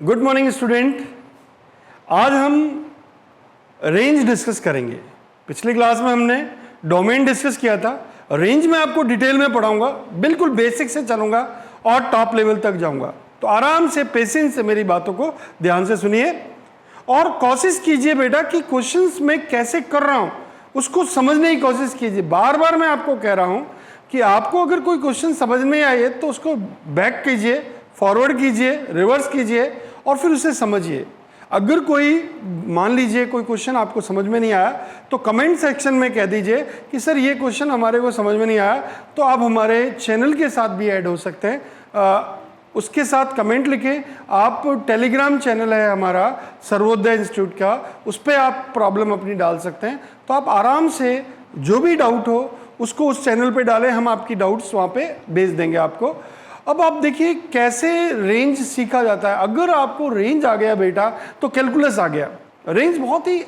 Good morning student. आज हम range discuss करेंगे। पिछली क्लास में हमने डोमेन डिस्कस किया था। रेंज में आपको डिटेल में पढ़ाऊंगा, बिल्कुल बेसिक से चलूंगा और टॉप लेवल तक जाऊंगा। तो आराम से पेशेंस से मेरी बातों को ध्यान से सुनिए और कोशिश कीजिए बेटा कि क्वेश्चंस में कैसे कर रहा हूं उसको समझने की कोशिश कीजिए। बार बार मैं आपको कह रहा हूं कि आपको अगर कोई क्वेश्चन समझ में आए तो उसको बैक कीजिए, फॉरवर्ड कीजिए, रिवर्स कीजिए और फिर उसे समझिए। अगर कोई मान लीजिए कोई क्वेश्चन आपको समझ में नहीं आया तो कमेंट सेक्शन में कह दीजिए कि सर ये क्वेश्चन हमारे को समझ में नहीं आया, तो आप हमारे चैनल के साथ भी ऐड हो सकते हैं। उसके साथ कमेंट लिखें। आप टेलीग्राम चैनल है हमारा सर्वोदय इंस्टीट्यूट का, उस पर आप प्रॉब्लम अपनी डाल सकते हैं। तो आप आराम से जो भी डाउट हो उसको उस चैनल पे डालें, हम आपकी डाउट्स वहाँ पे भेज देंगे आपको। अब आप देखिए कैसे रेंज सीखा जाता है। अगर आपको रेंज आ गया बेटा तो कैलकुलस आ गया। रेंज बहुत ही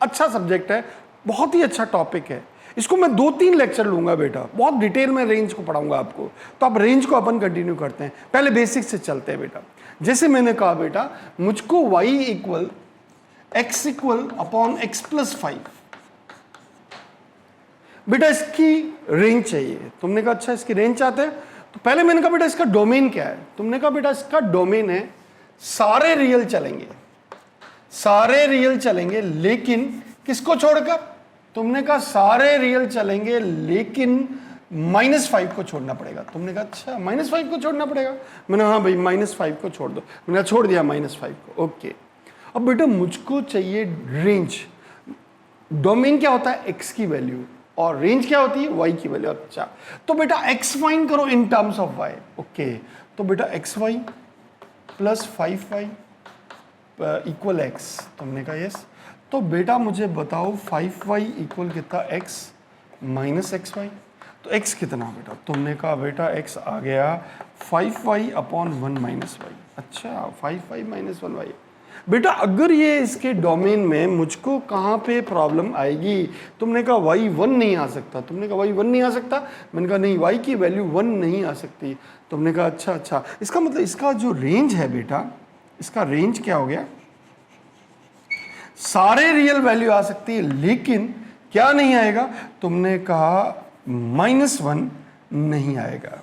अच्छा सब्जेक्ट है, बहुत ही अच्छा टॉपिक है। इसको मैं 2-3 लेक्चर लूंगा बेटा, बहुत डिटेल में रेंज को पढ़ाऊंगा आपको। तो आप रेंज को अपन कंटिन्यू करते हैं। पहले बेसिक से चलते हैं बेटा। जैसे मैंने कहा बेटा, मुझको y equal x equal upon x plus 5 बेटा इसकी रेंज चाहिए। तुमने कहा अच्छा इसकी रेंज चाहते हैं, तो पहले मैंने कहा बेटा इसका डोमेन क्या है। तुमने कहा बेटा इसका डोमेन है सारे रियल चलेंगे, सारे रियल चलेंगे लेकिन किसको छोड़कर। तुमने कहा सारे रियल चलेंगे लेकिन -5 को छोड़ना पड़ेगा। तुमने कहा अच्छा -5 को छोड़ना पड़ेगा। मैंने हाँ भाई -5 को छोड़ दो। मैंने छोड़ दिया -5 को। ओके, अब बेटा मुझको चाहिए रेंज। डोमेन क्या होता है, x की वैल्यू, और रेंज क्या होती है, y की वैल्यू। अच्छा तो बेटा x फाइंड करो in terms of y। Okay, तो बेटा xy plus 5y equal x। तुमने कहा यस। तो बेटा मुझे बताओ 5y इक्वल कितना, x माइनस xy। तो x कितना बेटा। तुमने कहा बेटा x आ गया 5y अपॉन 1 माइनस y। अच्छा 5y माइनस 1y। बेटा अगर ये इसके डोमेन में मुझको कहाँ पे प्रॉब्लम आएगी। तुमने कहा y 1 नहीं आ सकता। तुमने कहा y 1 नहीं आ सकता। मैंने कहा नहीं, y की वैल्यू 1 नहीं आ सकती। तुमने कहा अच्छा इसका मतलब इसका जो रेंज है बेटा, इसका रेंज क्या हो गया, सारे रियल वैल्यू आ सकती है लेकिन क्या नहीं आएगा। तुमने कहा -1 नहीं आएगा।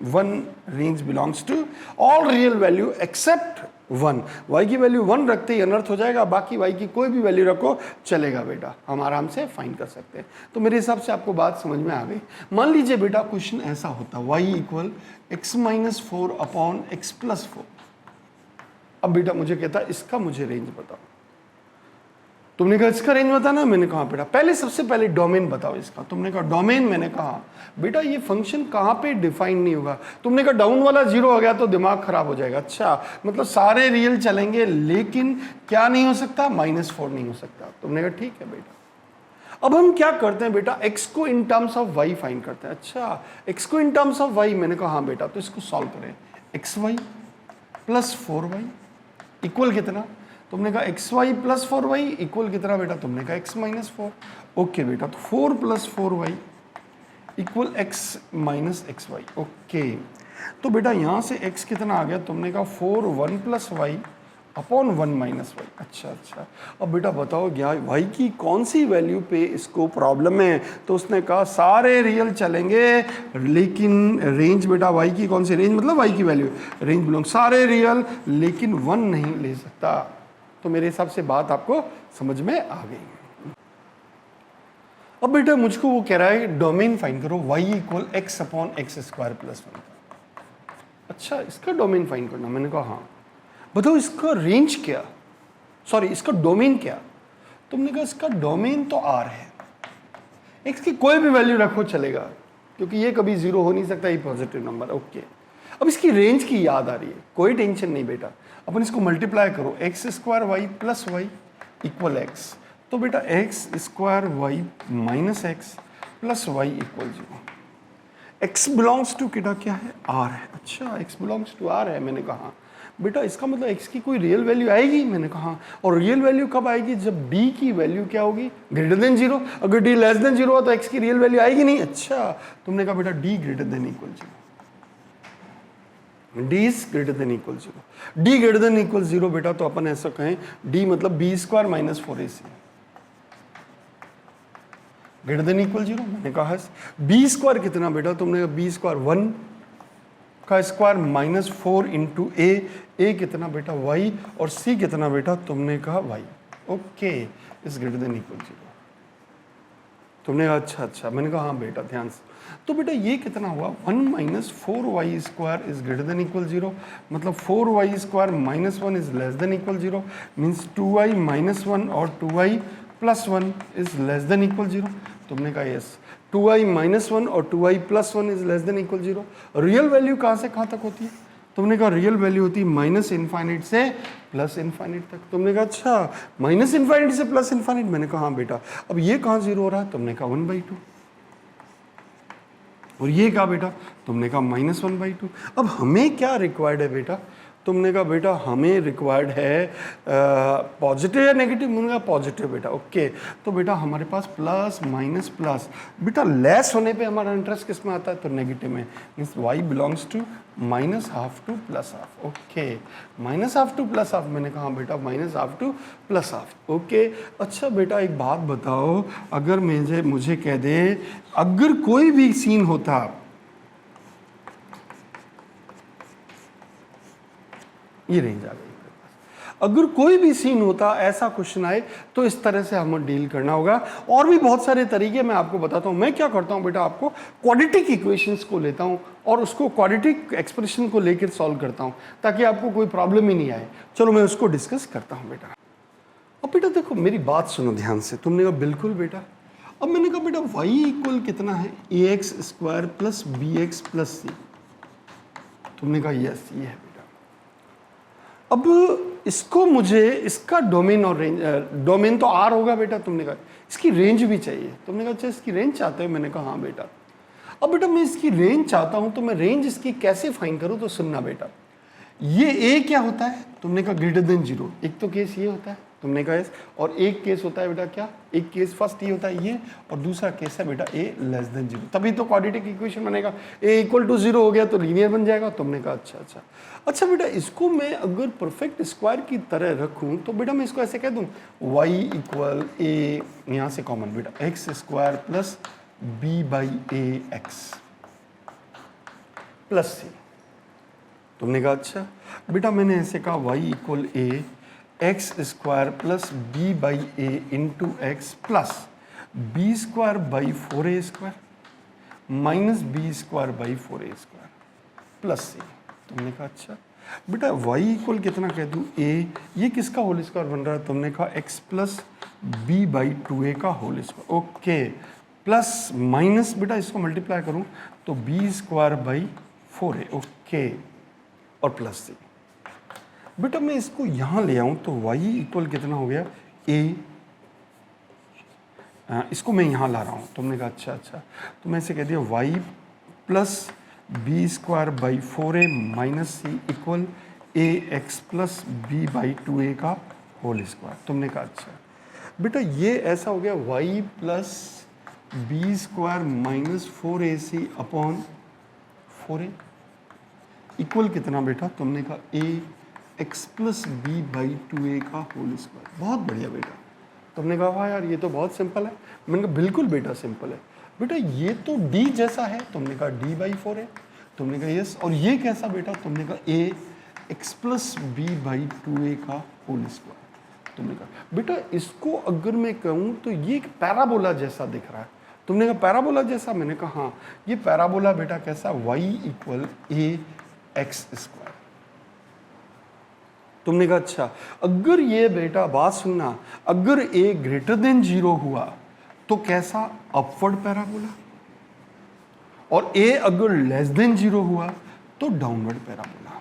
1 range belongs to all real value except 1। y की वैल्यू 1 रखते ही अनर्थ हो जाएगा, बाकी y की कोई भी वैल्यू रखो चलेगा बेटा, हम आराम से फाइंड कर सकते हैं। तो मेरे हिसाब से आपको बात समझ में आ गई। मान लीजिए बेटा क्वेश्चन ऐसा होता, y equal x minus 4 upon x plus 4। अब बेटा मुझे कहता है इसका मुझे रेंज बताओ। तुमने कहा इसका रेंज बताना। मैंने कहा बेटा पहले सबसे पहले डोमेन बताओ इसका। तुमने कहा डोमेन। मैंने कहा बेटा ये फंक्शन कहाँ पे डिफाइन नहीं होगा। तुमने कहा डाउन वाला 0 हो गया तो दिमाग खराब हो जाएगा। अच्छा मतलब सारे रियल चलेंगे लेकिन क्या नहीं हो सकता, -4 नहीं हो सकता। तुमने कहा ठीक है बेटा। अब हम क्या करते हैं बेटा, x को in terms of y find करते हैं। अच्छा x को इन टर्म्स ऑफ y। मैंने कहा हाँ बेटा, तो इसको सॉल्व करें। xy प्लस 4y इक्वल कितना। तुमने कहा xy प्लस 4y इक्वल कितना बेटा। तुमने कहा x माइनस 4। ओके बेटा, तो 4 plus 4y equal x minus xy। Okay, तो बेटा यहाँ से x कितना आ गया। तुमने कहा 4 1 plus y upon 1 minus y। अच्छा अब बेटा बताओ y की कौन सी वैल्यू पे इसको प्रॉब्लम है। तो उसने कहा सारे रियल चलेंगे लेकिन रेंज बेटा y की कौन सी रेंज, मतलब y की वैल्यू रेंज बिलोंग सारे रियल लेकिन 1 नहीं ले सकता। तो मेरे हिसाब से बात आपको समझ में आ गई। अब बेटा मुझको वो कह रहा है डोमेन फाइंड करो, y equal x upon x square plus 1। अच्छा इसका डोमेन फाइंड करना। मैंने कहा हाँ। बताओ इसका रेंज क्या, सॉरी इसका डोमेन क्या। तुमने कहा इसका डोमेन तो R है, x की कोई भी वैल्यू रखो चलेगा क्योंकि ये कभी 0 हो नहीं सकता, ये पॉजिटिव नंबर। ओके, अब इसकी रेंज की याद आ रही है, कोई टेंशन नहीं बेटा। अपन इसको मल्टीप्लाई करो, x square y plus y equal x. तो बेटा x square y minus x plus y equal 0। X belongs to किटा क्या है, आर है। अच्छा एक्स बिलोंग्स टू आर है। मैंने कहा बेटा इसका मतलब एक्स की कोई रियल वैल्यू आएगी। मैंने कहा और रियल वैल्यू कब आएगी, जब डी की वैल्यू क्या होगी, ग्रेटर देन 0। अगर डी लेस देन 0 हो तो एक्स की रियल वैल्यू आएगी नहीं। अच्छा तुमने कहा बेटा d greater than equal 0। D is greater than equal zero. D greater than equal zero बेटा, तो अपन ऐसा कहें डी मतलब b square minus 4ac greater than equal zero. मैंने कहा है बी स्क्वायर कितना बेटा, तुमने कहा बी स्क्वायर 1 का स्क्वायर माइनस 4 इंटू ए कितना बेटा y, और c कितना बेटा, तुमने कहा y। Okay, is greater than equal zero. तुमने कहा अच्छा, मैंने कहा हाँ बेटा ध्यान से। तो बेटा ये कितना हुआ, 1 minus 4y square is greater than equal zero, मतलब 4y square minus 1 is less than equal zero, means 2y minus 1 और 2y plus 1 is less than equal zero. तुमने कहा यस, 2y माइनस 1 और 2y plus 1 is less than equal zero. Real value कहाँ से कहाँ तक होती है, तुमने कहा रियल वैल्यू होती है माइनस इनफाइनाइट से प्लस इनफाइनाइट तक। तुमने कहा अच्छा माइनस इनफाइनाइट से प्लस इनफाइनाइट, मैंने कहा हाँ बेटा। अब ये कहाँ जीरो हो रहा है, तुमने कहा 1/2, और ये क्या बेटा, तुमने कहा माइनस 1/2। अब हमें क्या रिक्वायर्ड है बेटा, तुमने कहा बेटा हमें रिक्वायर्ड है पॉजिटिव या नेगेटिव, मैंने कहा पॉजिटिव बेटा। ओके, तो बेटा हमारे पास प्लस माइनस प्लस, बेटा लेस होने पे हमारा इंटरेस्ट किस में आता है, तो नेगेटिव में, means y belongs to minus half to plus half. Okay, minus half to plus half, मैंने कहा बेटा minus half to plus half. Okay, अच्छा बेटा एक बात बताओ, अगर मुझे कह दे अगर कोई भी सीन होता, ये रेंज आ गई, अगर कोई भी सीन होता ऐसा क्वेश्चन आए तो इस तरह से हमें डील करना होगा। और भी बहुत सारे तरीके मैं आपको बताता हूँ। मैं क्या करता हूँ बेटा, आपको क्वाड्रेटिक इक्वेशंस को लेता हूँ और उसको क्वाड्रेटिक एक्सप्रेशन को लेकर सॉल्व करता हूँ, ताकि आपको कोई प्रॉब्लम ही नहीं आए। चलो मैं उसको डिस्कस करता हूँ बेटा। अब बेटा देखो मेरी बात सुनो ध्यान से। तुमने कहा बिल्कुल बेटा। अब मैंने कहा बेटा y इक्वल कितना है, ax square plus bx plus c। तुमने कहा यस ये है। अब इसको मुझे इसका डोमेन और रेंज, डोमेन तो आर होगा बेटा, तुमने कहा इसकी रेंज भी चाहिए। तुमने कहा अच्छा इसकी रेंज चाहते हो, मैंने कहा हाँ बेटा। अब बेटा मैं इसकी रेंज चाहता हूं, तो मैं रेंज इसकी कैसे फाइंड करूं, तो सुनना बेटा। ये ए क्या होता है, तुमने कहा ग्रेटर देन जीरो। एक तो केस ये होता है, तुमने कहा यस, और एक केस होता है बेटा क्या, एक केस फर्स्ट ये होता है ये, और दूसरा केस है बेटा ए लेस देन जीरो। तभी तो क्वाड्रेटिक इक्वेशन बनेगा। ए इक्वल टू जीरो हो गया तो लीनियर बन जाएगा। तुमने कहा अच्छा बेटा इसको मैं अगर परफेक्ट स्क्वायर की तरह रखूं तो बेटा मैं इसको ऐसे कह दूं y इक्वल ए, यहां से कॉमन बेटा x square plus b by a x plus c. तुमने कहा अच्छा बेटा मैंने ऐसे कहा y equal a x square plus b by a into x plus b square by 4a square minus b square by 4a square plus c. तुमने कहा अच्छा बेटा y इक्वल कितना कह दूँ a, ये किसका होल स्क्वायर बन रहा है, तुमने कहा x plus b by 2a का whole square. Okay, plus minus बेटा इसको मल्टीप्लाई करूँ तो b square by 4a। Okay, और प्लस सी। बेटा मैं इसको यहाँ ले आऊँ तो y इक्वल कितना हो गया a, इसको मैं यहाँ ला रहा हूँ। तुमने कहा अच्छा तो मैं इसे कह दिया y plus b square by 4a minus c equal a x plus b by 2a का होल स्क्वायर। तुमने कहा अच्छा बेटा ये ऐसा हो गया y plus b square minus 4ac upon 4a equal कितना बेटा, तुमने कहा a x plus b by 2a का होल स्क्वायर। बहुत बढ़िया बेटा। तुमने कहा वाह यार ये तो बहुत सिंपल है। मैंने कहा बिल्कुल बेटा सिंपल है बेटा, ये तो d जैसा है। तुमने कहा d बाई 4 है। तुमने कहा यस, और ये कैसा बेटा, तुमने कहा a x plus b by 2a का होल स्क्वायर। तुमने कहा बेटा इसको अगर मैं कहूँ तो ये एक पैराबोला जैसा दिख रहा है। तुमने कहा पैराबोला जैसा, मैंने कहा हाँ ये पैराबोला बेटा कैसा, y equal a x square. तुमने कहा अच्छा अगर ये बेटा बात सुनना, अगर a ग्रेटर देन जीरो हुआ तो कैसा, अपवर्ड पैराबोला, और a अगर लेस देन जीरो हुआ तो डाउनवर्ड पैराबोला।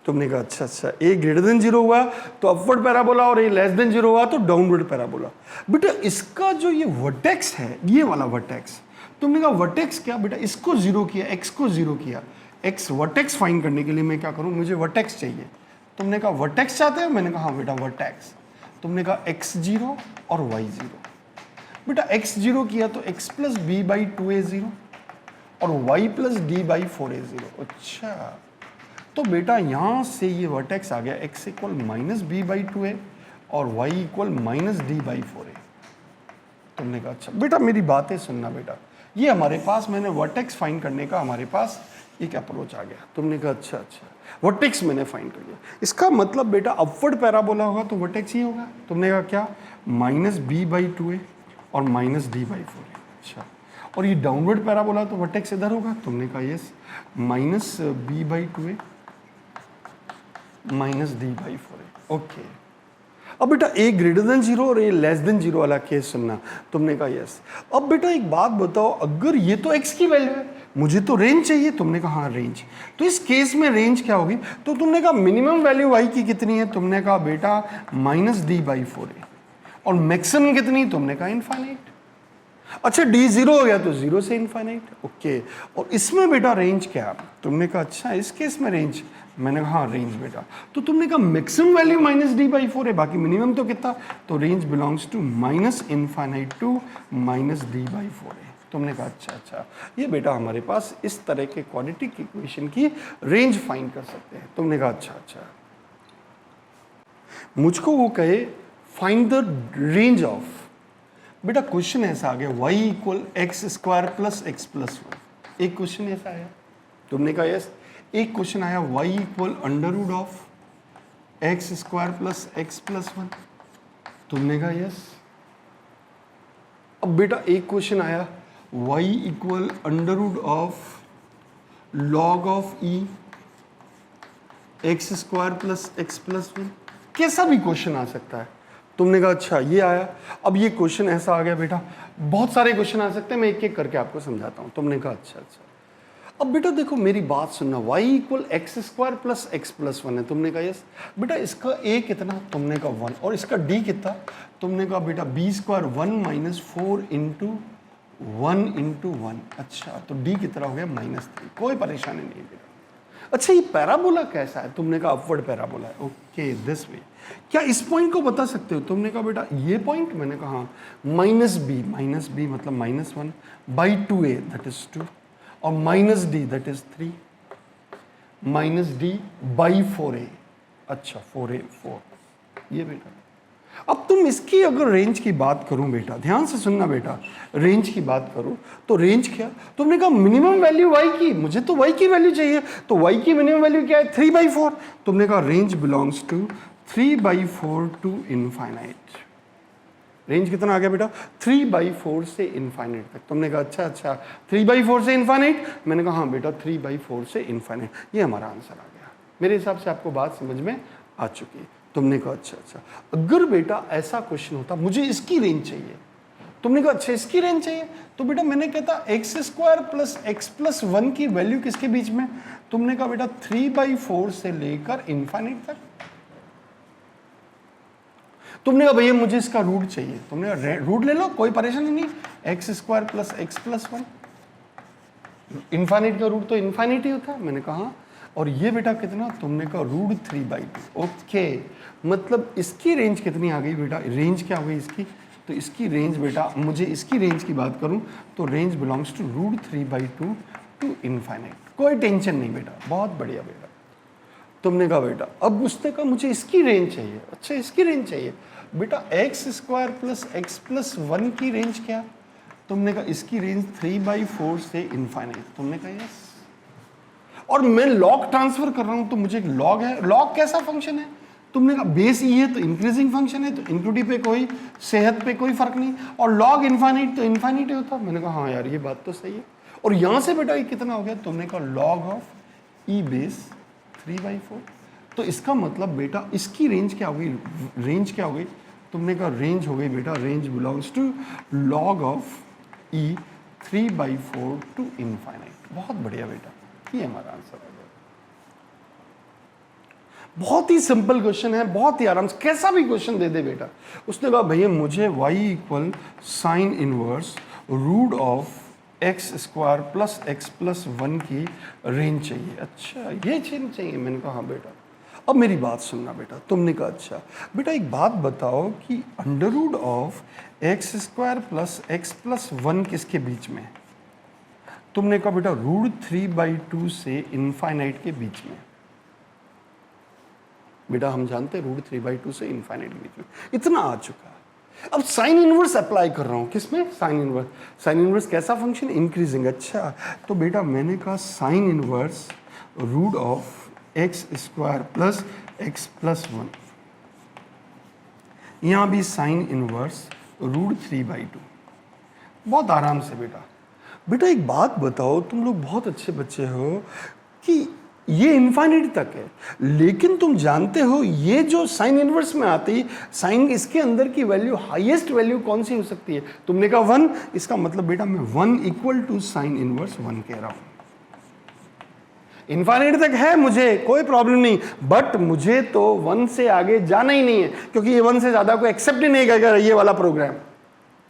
तुमने कहा अच्छा a ग्रेटर देन जीरो हुआ तो अपवर्ड पैराबोला, और a लेस देन जीरो हुआ तो डाउनवर्ड पैराबोला। बेटा इसका जो ये वर्टेक्स है, ये वाला वर्टेक्स, तुमने कहा वर्टेक्स क्या बेटा, इसको जीरो किया, x को जीरो किया। x वर्टेक्स फाइंड करने के लिए मैं क्या करूं, मुझे वर्टेक्स चाहिए। तुमने कहा वर्टेक्स चाहते हो, मैंने कहा हाँ बेटा वर्टेक्स। तुमने कहा x0 और y0। बेटा x0 किया तो x plus b by 2a 0, और y plus D by 4a 0। अच्छा, तो बेटा यहाँ से ये वर्टेक्स आ गया x equal minus b by 2a और y equal minus d by 4a। तुमने कहा अच्छा बेटा मेरी बातें सुनना बेटा, ये हमारे पास मैंने वर्टेक्स फाइंड करने का हमारे पास एक अप्रोच आ गया। तुमने कहा अच्छा अच्छा, वर्टेक्स मैंने फाइंड कर लिया, इसका मतलब बेटा अपवर्ड पैराबोला होगा तो वर्टेक्स ही होगा। तुमने कहा क्या, माइनस बी बाई 2a और माइनस डी बाई 4a। अच्छा, और ये डाउनवर्ड पैराबोला तो वर्टेक्स इधर होगा। तुमने कहा yes, minus b by 2a minus d by 4a। Okay, अब बेटा ए ग्रेटर देन 0 और ए लेस देन 0 वाला केस सुनना। तुमने कहा यस। अब बेटा एक बात बताओ, अगर ये तो x की वैल्यू है, मुझे तो रेंज चाहिए। तुमने कहा हाँ रेंज, तो इस केस में रेंज क्या होगी, तो तुमने कहा मिनिमम वैल्यू y की कितनी है। तुमने कहा बेटा माइनस डी बाई 4a, और मैक्सिमम कितनी, तुमने कहा इनफाइनाइट। अच्छा डी 0 हो गया तो 0 से इनफाइनाइट। ओके, और इसमें बेटा रेंज क्या, तुमने कहा अच्छा इस केस में रेंज, मैंने कहा हाँ रेंज बेटा, तो तुमने कहा maximum value minus d by 4 है, बाकी मिनिमम तो कितना, तो range belongs to minus infinite to minus d by 4 है। तुमने कहा अच्छा अच्छा, ये बेटा हमारे पास इस तरह के क्वाड्रेटिक इक्वेशन की रेंज फाइंड कर सकते हैं। तुमने कहा अच्छा अच्छा, मुझको वो कहे फाइंड द रेंज ऑफ, बेटा क्वेश्चन ऐसा आ गया y equal x square plus x plus 1, एक क्वेश्चन ऐसा आया। तुमने कहा यस, एक क्वेश्चन आया y equal under root of x square plus x plus 1। तुमने कहा यस। अब बेटा एक क्वेश्चन आया y equal under root of log of e x square plus x plus 1, कैसा भी क्वेश्चन आ सकता है। तुमने कहा अच्छा ये आया। अब ये क्वेश्चन ऐसा आ गया बेटा, बहुत सारे क्वेश्चन आ सकते हैं, मैं एक एक करके आपको समझाता हूँ। तुमने कहा अच्छा अच्छा, अब बेटा देखो मेरी बात सुनना, y equal x square plus x plus 1 है। तुमने कहा यस। बेटा इसका a कितना, तुमने कहा 1, और इसका d कितना, तुमने कहा बेटा b square 1 minus 4 into 1 into 1। अच्छा, तो d कितना हो गया -3, कोई परेशानी नहीं बेटा। अच्छा ये पैराबोला कैसा है, तुमने कहा अपवर्ड पैराबोला है। ओके दिस वे, क्या इस पॉइंट को बता सकते हो। तुमने कहा बेटा ये पॉइंट, मैंने कहा हाँ, माइनस बी मतलब -1 बाई 2a दैट इज 2, और minus D that is 3, minus d by 4a। अच्छा 4a 4, ये बेटा। अब तुम इसकी अगर रेंज की बात करूं बेटा, ध्यान से सुनना बेटा, रेंज की बात करूं तो रेंज क्या, तुमने कहा मिनिमम वैल्यू y की, मुझे तो y की वैल्यू चाहिए, तो y की मिनिमम वैल्यू क्या है 3/4। तुमने कहा range belongs to 3/4 to infinite. Range कितना आ गया बेटा, 3/4 से इनफाइनाइट तक। तुमने कहा अच्छा अच्छा 3/4 से इनफाइनाइट, मैंने कहा हाँ बेटा 3/4 से इनफाइनाइट, ये हमारा आंसर आ गया। मेरे हिसाब से आपको बात समझ में आ चुकी है। तुमने कहा अच्छा अच्छा, अगर बेटा ऐसा क्वेश्चन होता मुझे इसकी रेंज चाहिए, तुमने कहा अच्छा इसकी रेंज चाहिए, तो बेटा मैंने कहता x square plus x plus 1 की वैल्यू किसके बीच में, तुमने कहा बेटा 3/4 से लेकर इनफाइनाइट तक। तुमने कहा भैया मुझे इसका रूट चाहिए, तुमने कहा रूट ले लो कोई परेशानी नहीं, x square plus x plus 1, infinite का रूट तो इनफाइनाइट ही होता है। मैंने कहा और ये बेटा कितना, तुमने कहा रूट 3/2। ओके, मतलब इसकी रेंज कितनी आ गई बेटा, रेंज क्या हो गई इसकी, तो इसकी रेंज बेटा, मुझे इसकी रेंज की बात करूं तो range belongs to root 3/2 to infinite. कोई टेंशन नहीं बेटा, बहुत बढ़िया बेटा। तुमने कहा बेटा अब उसने कहा मुझे इसकी रेंज चाहिए, अच्छा इसकी रेंज चाहिए बेटा, x square plus x plus 1 की रेंज क्या, तुमने कहा इसकी रेंज 3/4 से इनफाइनाइट। तुमने कहा यस, और मैं लॉग ट्रांसफर कर रहा हूं तो मुझे एक लॉग है, लॉग कैसा फंक्शन है, तुमने कहा बेस ई है तो इंक्रीजिंग फंक्शन है, तो इंक्लूडिव पे कोई, सेहत पे कोई फर्क नहीं, और लॉग इनफाइनाइट तो इनफाइनाइट होता। मैंने कहा हाँ यार ये बात तो सही है। और यहां से बेटा ये कितना हो गया, तुमने कहा लॉग ऑफ ई बेस 3/4, तो इसका मतलब बेटा इसकी रेंज क्या हो गई, रेंज क्या हो गई, तुमने कहा रेंज हो गई बेटा, range belongs to log of e 3/4 to infinite. बहुत बढ़िया बेटा, ये हमारा आंसर है। बहुत ही सिंपल क्वेश्चन है, बहुत ही आराम से, कैसा भी क्वेश्चन दे दे बेटा। उसने कहा भैया मुझे y इक्वल sine inverse root of x square plus x plus 1 की रेंज चाहिए। अच्छा ये चेंज चाहिए, मैंने कहा हाँ बेटा। अब मेरी बात सुनना बेटा, तुमने कहा अच्छा बेटा एक बात बताओ कि under root of x square plus x plus 1 किसके बीच में है, तुमने कहा बेटा √3/2 से इनफाइनाइट के बीच में। बेटा हम जानते हैं √3/2 से इनफाइनाइट के बीच में इतना आ चुका है। अब साइन इनवर्स अप्लाई कर रहा हूं, किसमें? Sine inverse. साइन इनवर्स कैसा फंक्शन? इंक्रीजिंग। अच्छा, तो बेटा मैंने कहा साइन इनवर्स √(x² + x + 1, यहां भी साइन इनवर्स √3/2। बहुत आराम से बेटा। बेटा एक बात बताओ, तुम लोग बहुत अच्छे बच्चे हो कि ये इनफाइनाइट तक है, लेकिन तुम जानते हो ये जो साइन इनवर्स में आती साइन, इसके अंदर की वैल्यू, हाईएस्ट वैल्यू कौन सी हो सकती है? तुमने कहा 1, इसका मतलब बेटा मैं 1 = साइन इनवर्स 1 कह रहा हूं। इनफाइनाइट तक है, मुझे कोई प्रॉब्लम नहीं, बट मुझे तो 1 से आगे जाना ही नहीं है, क्योंकि ये 1 से ज्यादा को एक्सेप्ट ही नहीं करेगा ये वाला प्रोग्राम।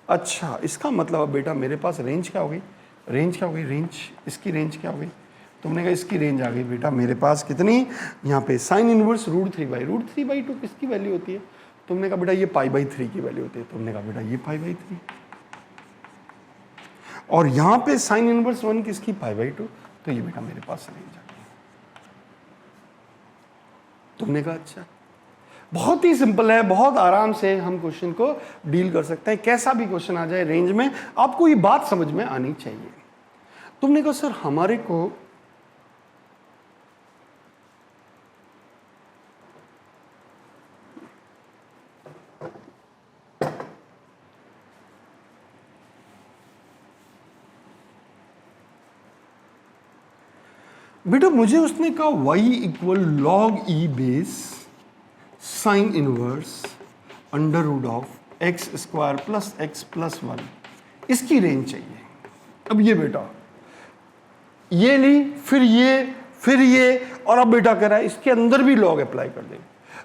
अच्छा, इसका मतलब अब बेटा मेरे पास रेंज क्या हो गई? रेंज क्या हो गई? रेंज, इसकी रेंज क्या हो गई? तुमने कहा इसकी रेंज आ गई बेटा मेरे पास कितनी? यहाँ पे साइन इनवर्स √3/2 किसकी वैल्यू होती है? तुमने कहा बेटा ये π/3 की वैल्यू होती है। तुमने कहा बेटा ये π/3, और यहाँ पे साइन इनवर्स 1 किसकी? π/2, तो ये बेटा मेरे पास रेंज आ गई। तुमने कहा अच्छा, बहुत ही सिंपल है, बहुत आराम से हम क्वेश्चन को डील कर सकते हैं। कैसा भी क्वेश्चन आ जाए रेंज में, आपको ये बात समझ में आनी चाहिए। तुमने कहा सर हमारे को बेटा, मुझे उसने कहा y = log e base sine inverse √(x² + x + 1), इसकी रेंज चाहिए। अब ये बेटा ये ली, फिर ये, और अब बेटा कह रहा है इसके अंदर भी लॉग अप्लाई कर दे।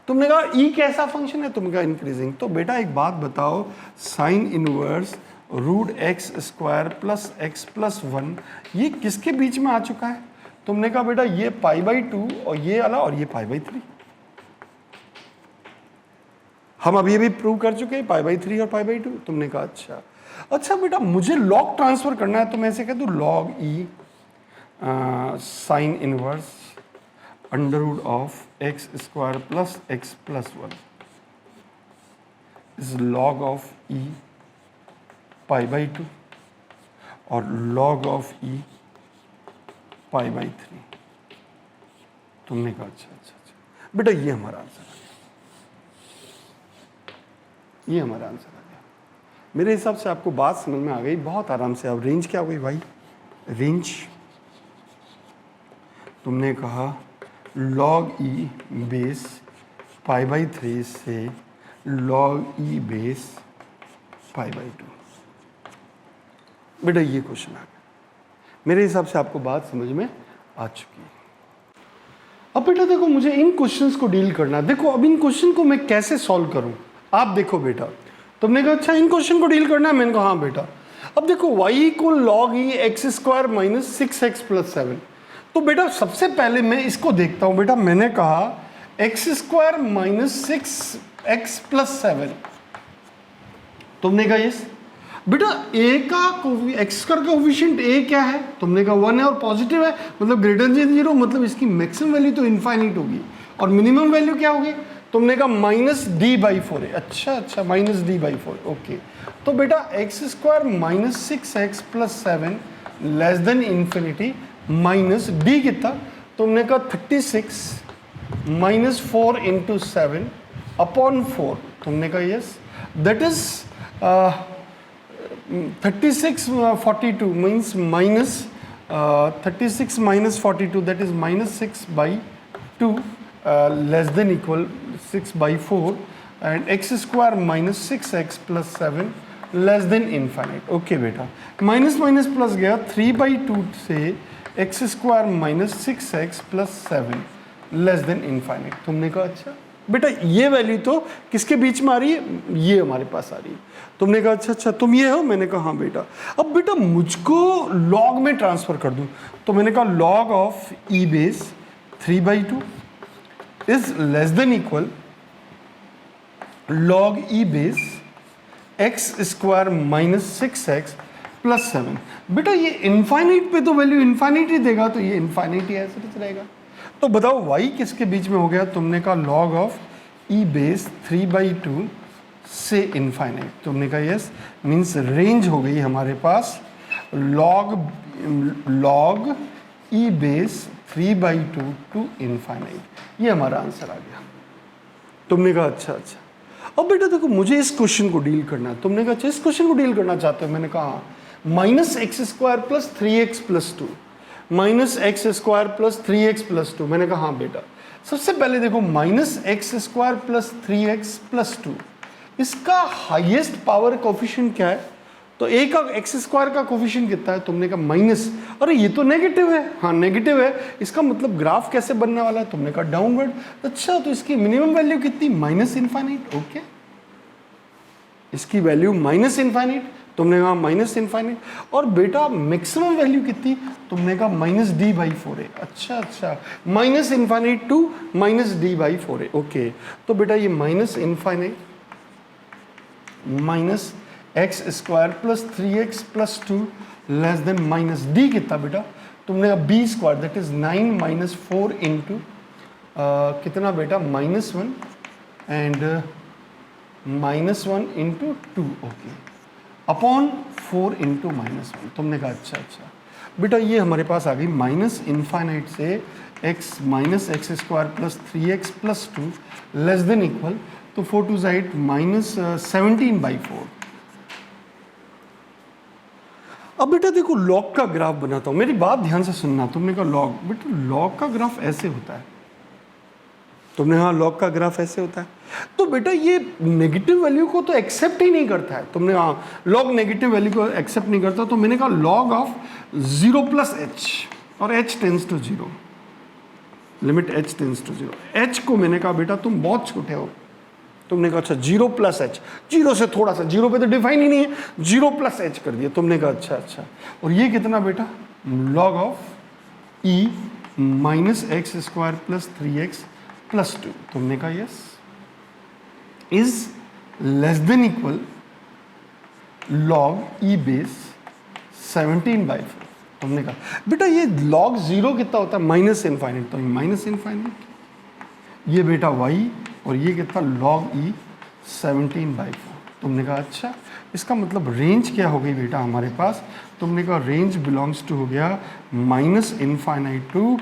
तुमने कहा e कैसा फंक्शन है? तुमने कहा इंक्रीजिंग। तो बेटा एक बात बताओ, साइन इनवर्स √(x² + x + 1 ये किसके बीच में आ चुका है? तुमने कहा बेटा ये π/2 और ये वाला, और ये π/3। हम अब ये भी प्रूव कर चुके हैं π/3 और π/2। तुमने कहा अच्छा बेटा मुझे लॉग ट्रांसफर करना है, तो मैं ऐसे कह दूं log e sine inverse √(x² + x + 1 is log e π/2 और log e π/3। तुमने कहा अच्छा बेटा ये हमारा आंसर आ गया, ये हमारा आंसर आ गया। मेरे हिसाब से आपको बात समझ में आ गई बहुत आराम से। अब रेंज क्या हो गई भाई? रेंज तुमने कहा log e बेस π/3 से log e बेस π/2। बेटा ये क्वेश्चन आ गया। मेरे हिसाब से आपको बात समझ में आ चुकी है। अब बेटा देखो, मुझे इन क्वेश्चंस को डील करना है। देखो अब इन क्वेश्चन को मैं कैसे सॉल्व करूं, आप देखो बेटा। तुमने कहा अच्छा इन क्वेश्चन को डील करना है, मैंने कहा हाँ बेटा। अब देखो y = log e x² - 6x + 7। तो बेटा सबसे पहले मैं इसको देखता हूं। बेटा मैंने कहा x² - 6x + 7। तुमने कहा यस। बेटा a का x का कोफिशिएंट a क्या है? तुमने कहा 1 है और पॉजिटिव है, मतलब ग्रेटर देन 0, मतलब इसकी मैक्सिमम वैल्यू तो इनफाइनाइट होगी। और मिनिमम वैल्यू क्या होगी? तुमने कहा -d/4 है। अच्छा -d/4, ओके। तो बेटा x² - 6x + 7 less than infinity minus d कितना? तुमने कहा 36 - 4 × 7 अपॉन 4। तुमने कहा yes, that is 36 42 means minus 36 - 42, that is -6/2 less than equal 6/4, and x² - 6x + 7 less than infinite. Okay बेटा, माइनस माइनस प्लस गया 3/2 से x² - 6x + 7 less than infinite. तुमने कहा अच्छा बेटा ये वैल्यू तो किसके बीच में आ रही है? ये हमारे पास आ रही है। तुमने कहा अच्छा तुम ये हो? मैंने कहा हाँ बेटा। अब बेटा मुझको लॉग में ट्रांसफर कर दूं, तो मैंने कहा log of e base 3/2 is less than equal log e base x² - 6x +7। बेटा ये इनफाइनाइट पे तो वैल्यू इनफाइनाइट ही देगा, तो ये इनफाइनाइट ही ऐसे रहेगा। तो बताओ y किसके बीच में हो गया? तुमने कहा log ऑफ e बेस 3/2 से इनफाइनाइट। तुमने कहा यस, मीन्स रेंज हो गई हमारे पास log e base 3/2 to infinite. ये हमारा आंसर आ गया। तुमने कहा अच्छा। अब बेटा देखो मुझे इस क्वेश्चन को डील करना है। तुमने कहा अच्छा इस क्वेश्चन को डील करना चाहते हो? मैंने कहा -x² + 3x + 2, -x² + 3x + 2। मैंने कहा हाँ बेटा, सबसे पहले देखो -x² + 3x + 2, इसका हाईएस्ट पावर कोफिशिएंट क्या है? तो a का x² का कोफिशिएंट कितना है? तुमने कहा माइनस। अरे ये तो नेगेटिव है। हाँ नेगेटिव है, इसका मतलब ग्राफ कैसे बनने वाला है? तुमने कहा डाउनवर्ड। अच्छा तो इसकी मिनिमम वैल्यू कितनी? -इनफाइनाइट। ओके, इसकी वैल्यू -इनफाइनाइट। तुमने कहा -इनफाइनाइट। और बेटा मैक्सिमम वैल्यू कितनी? तुमने कहा -d/4a। अच्छा, -इनफाइनाइट टू -d/4a। ओके, तो बेटा ये -infinite -x² + 3x + 2 less than -d कितना बेटा? तुमने कहा b² दैट इज 9 - 4 इंटू कितना बेटा? -1 and -1 into 2। Okay, upon 4 into -1। तुमने कहा अच्छा बेटा ये हमारे पास आ गई -इनफाइनाइट से x -x² + 3x + 2 less than equal, तो 4 2 8 -17/4। अब बेटा देखो लॉग का ग्राफ बनाता हूं, मेरी बात ध्यान से सुनना। तुमने कहा लॉग, बेटा लॉग का ग्राफ ऐसे होता है। तुमने कहा लॉग का ग्राफ ऐसे होता है, तो बेटा ये नेगेटिव वैल्यू को तो एक्सेप्ट ही नहीं करता है। तुमने कहा लॉग नेगेटिव वैल्यू को एक्सेप्ट नहीं करता, तो मैंने कहा लॉग ऑफ 0 + h, और h tends to 0, limit h tends to 0। h को मैंने कहा बेटा तुम बहुत छोटे हो। तुमने कहा अच्छा 0 + h, 0 से थोड़ा सा, 0 पे तो डिफाइन ही नहीं है, 0 + h कर दिया। तुमने कहा अच्छा, और ये कितना बेटा? log of e -x² + 3x + 2। तुमने कहा yes, is less than equal log e base 17/4। तुमने कहा बेटा ये log 0 कितना होता है? -इनफाइनाइट, तो -इनफाइनाइट। ये बेटा y, और ये कितना? log e 17/4। तुमने कहा अच्छा, इसका मतलब रेंज क्या हो गई बेटा हमारे पास? तुमने कहा रेंज बिलोंग्स टू हो गया -infinite to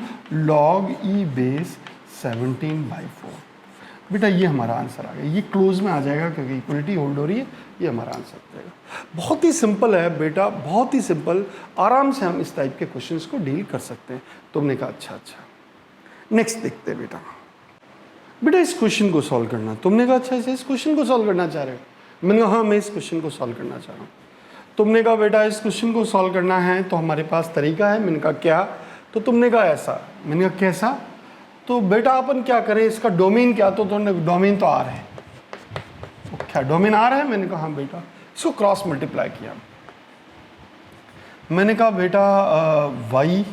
log e base 17/4। बेटा ये हमारा आंसर आ गया। ये क्लोज में आ जाएगा क्योंकि इक्वलिटी होल्ड हो रही है। ये हमारा आंसर आ जाएगा। बहुत ही सिंपल है बेटा, बहुत ही सिंपल। आराम से हम इस टाइप के क्वेश्चंस को डील कर सकते हैं। तुमने कहा अच्छा। नेक्स्ट देखते हैं बेटा इस क्वेश्चन को सॉल्व करना। तुमने कहा अच्छा इस क्वेश्चन को सॉल्व करना चाह रहे हो? मैंने कहा हाँ मैं इस क्वेश्चन को सॉल्व करना चाह रहा हूँ। तुमने कहा बेटा इस क्वेश्चन को सॉल्व करना है तो हमारे पास तरीका है। मैंने कहा क्या? तो तुमने कहा ऐसा। मैंने कहा कैसा? तो बेटा अपन क्या करें, इसका डोमेन क्या? तो तुमने डोमेन तो R है। क्या डोमेन R है? मैंने कहा हाँ बेटा। इसको क्रॉस मल्टीप्लाई किया। मैंने कहा बेटा y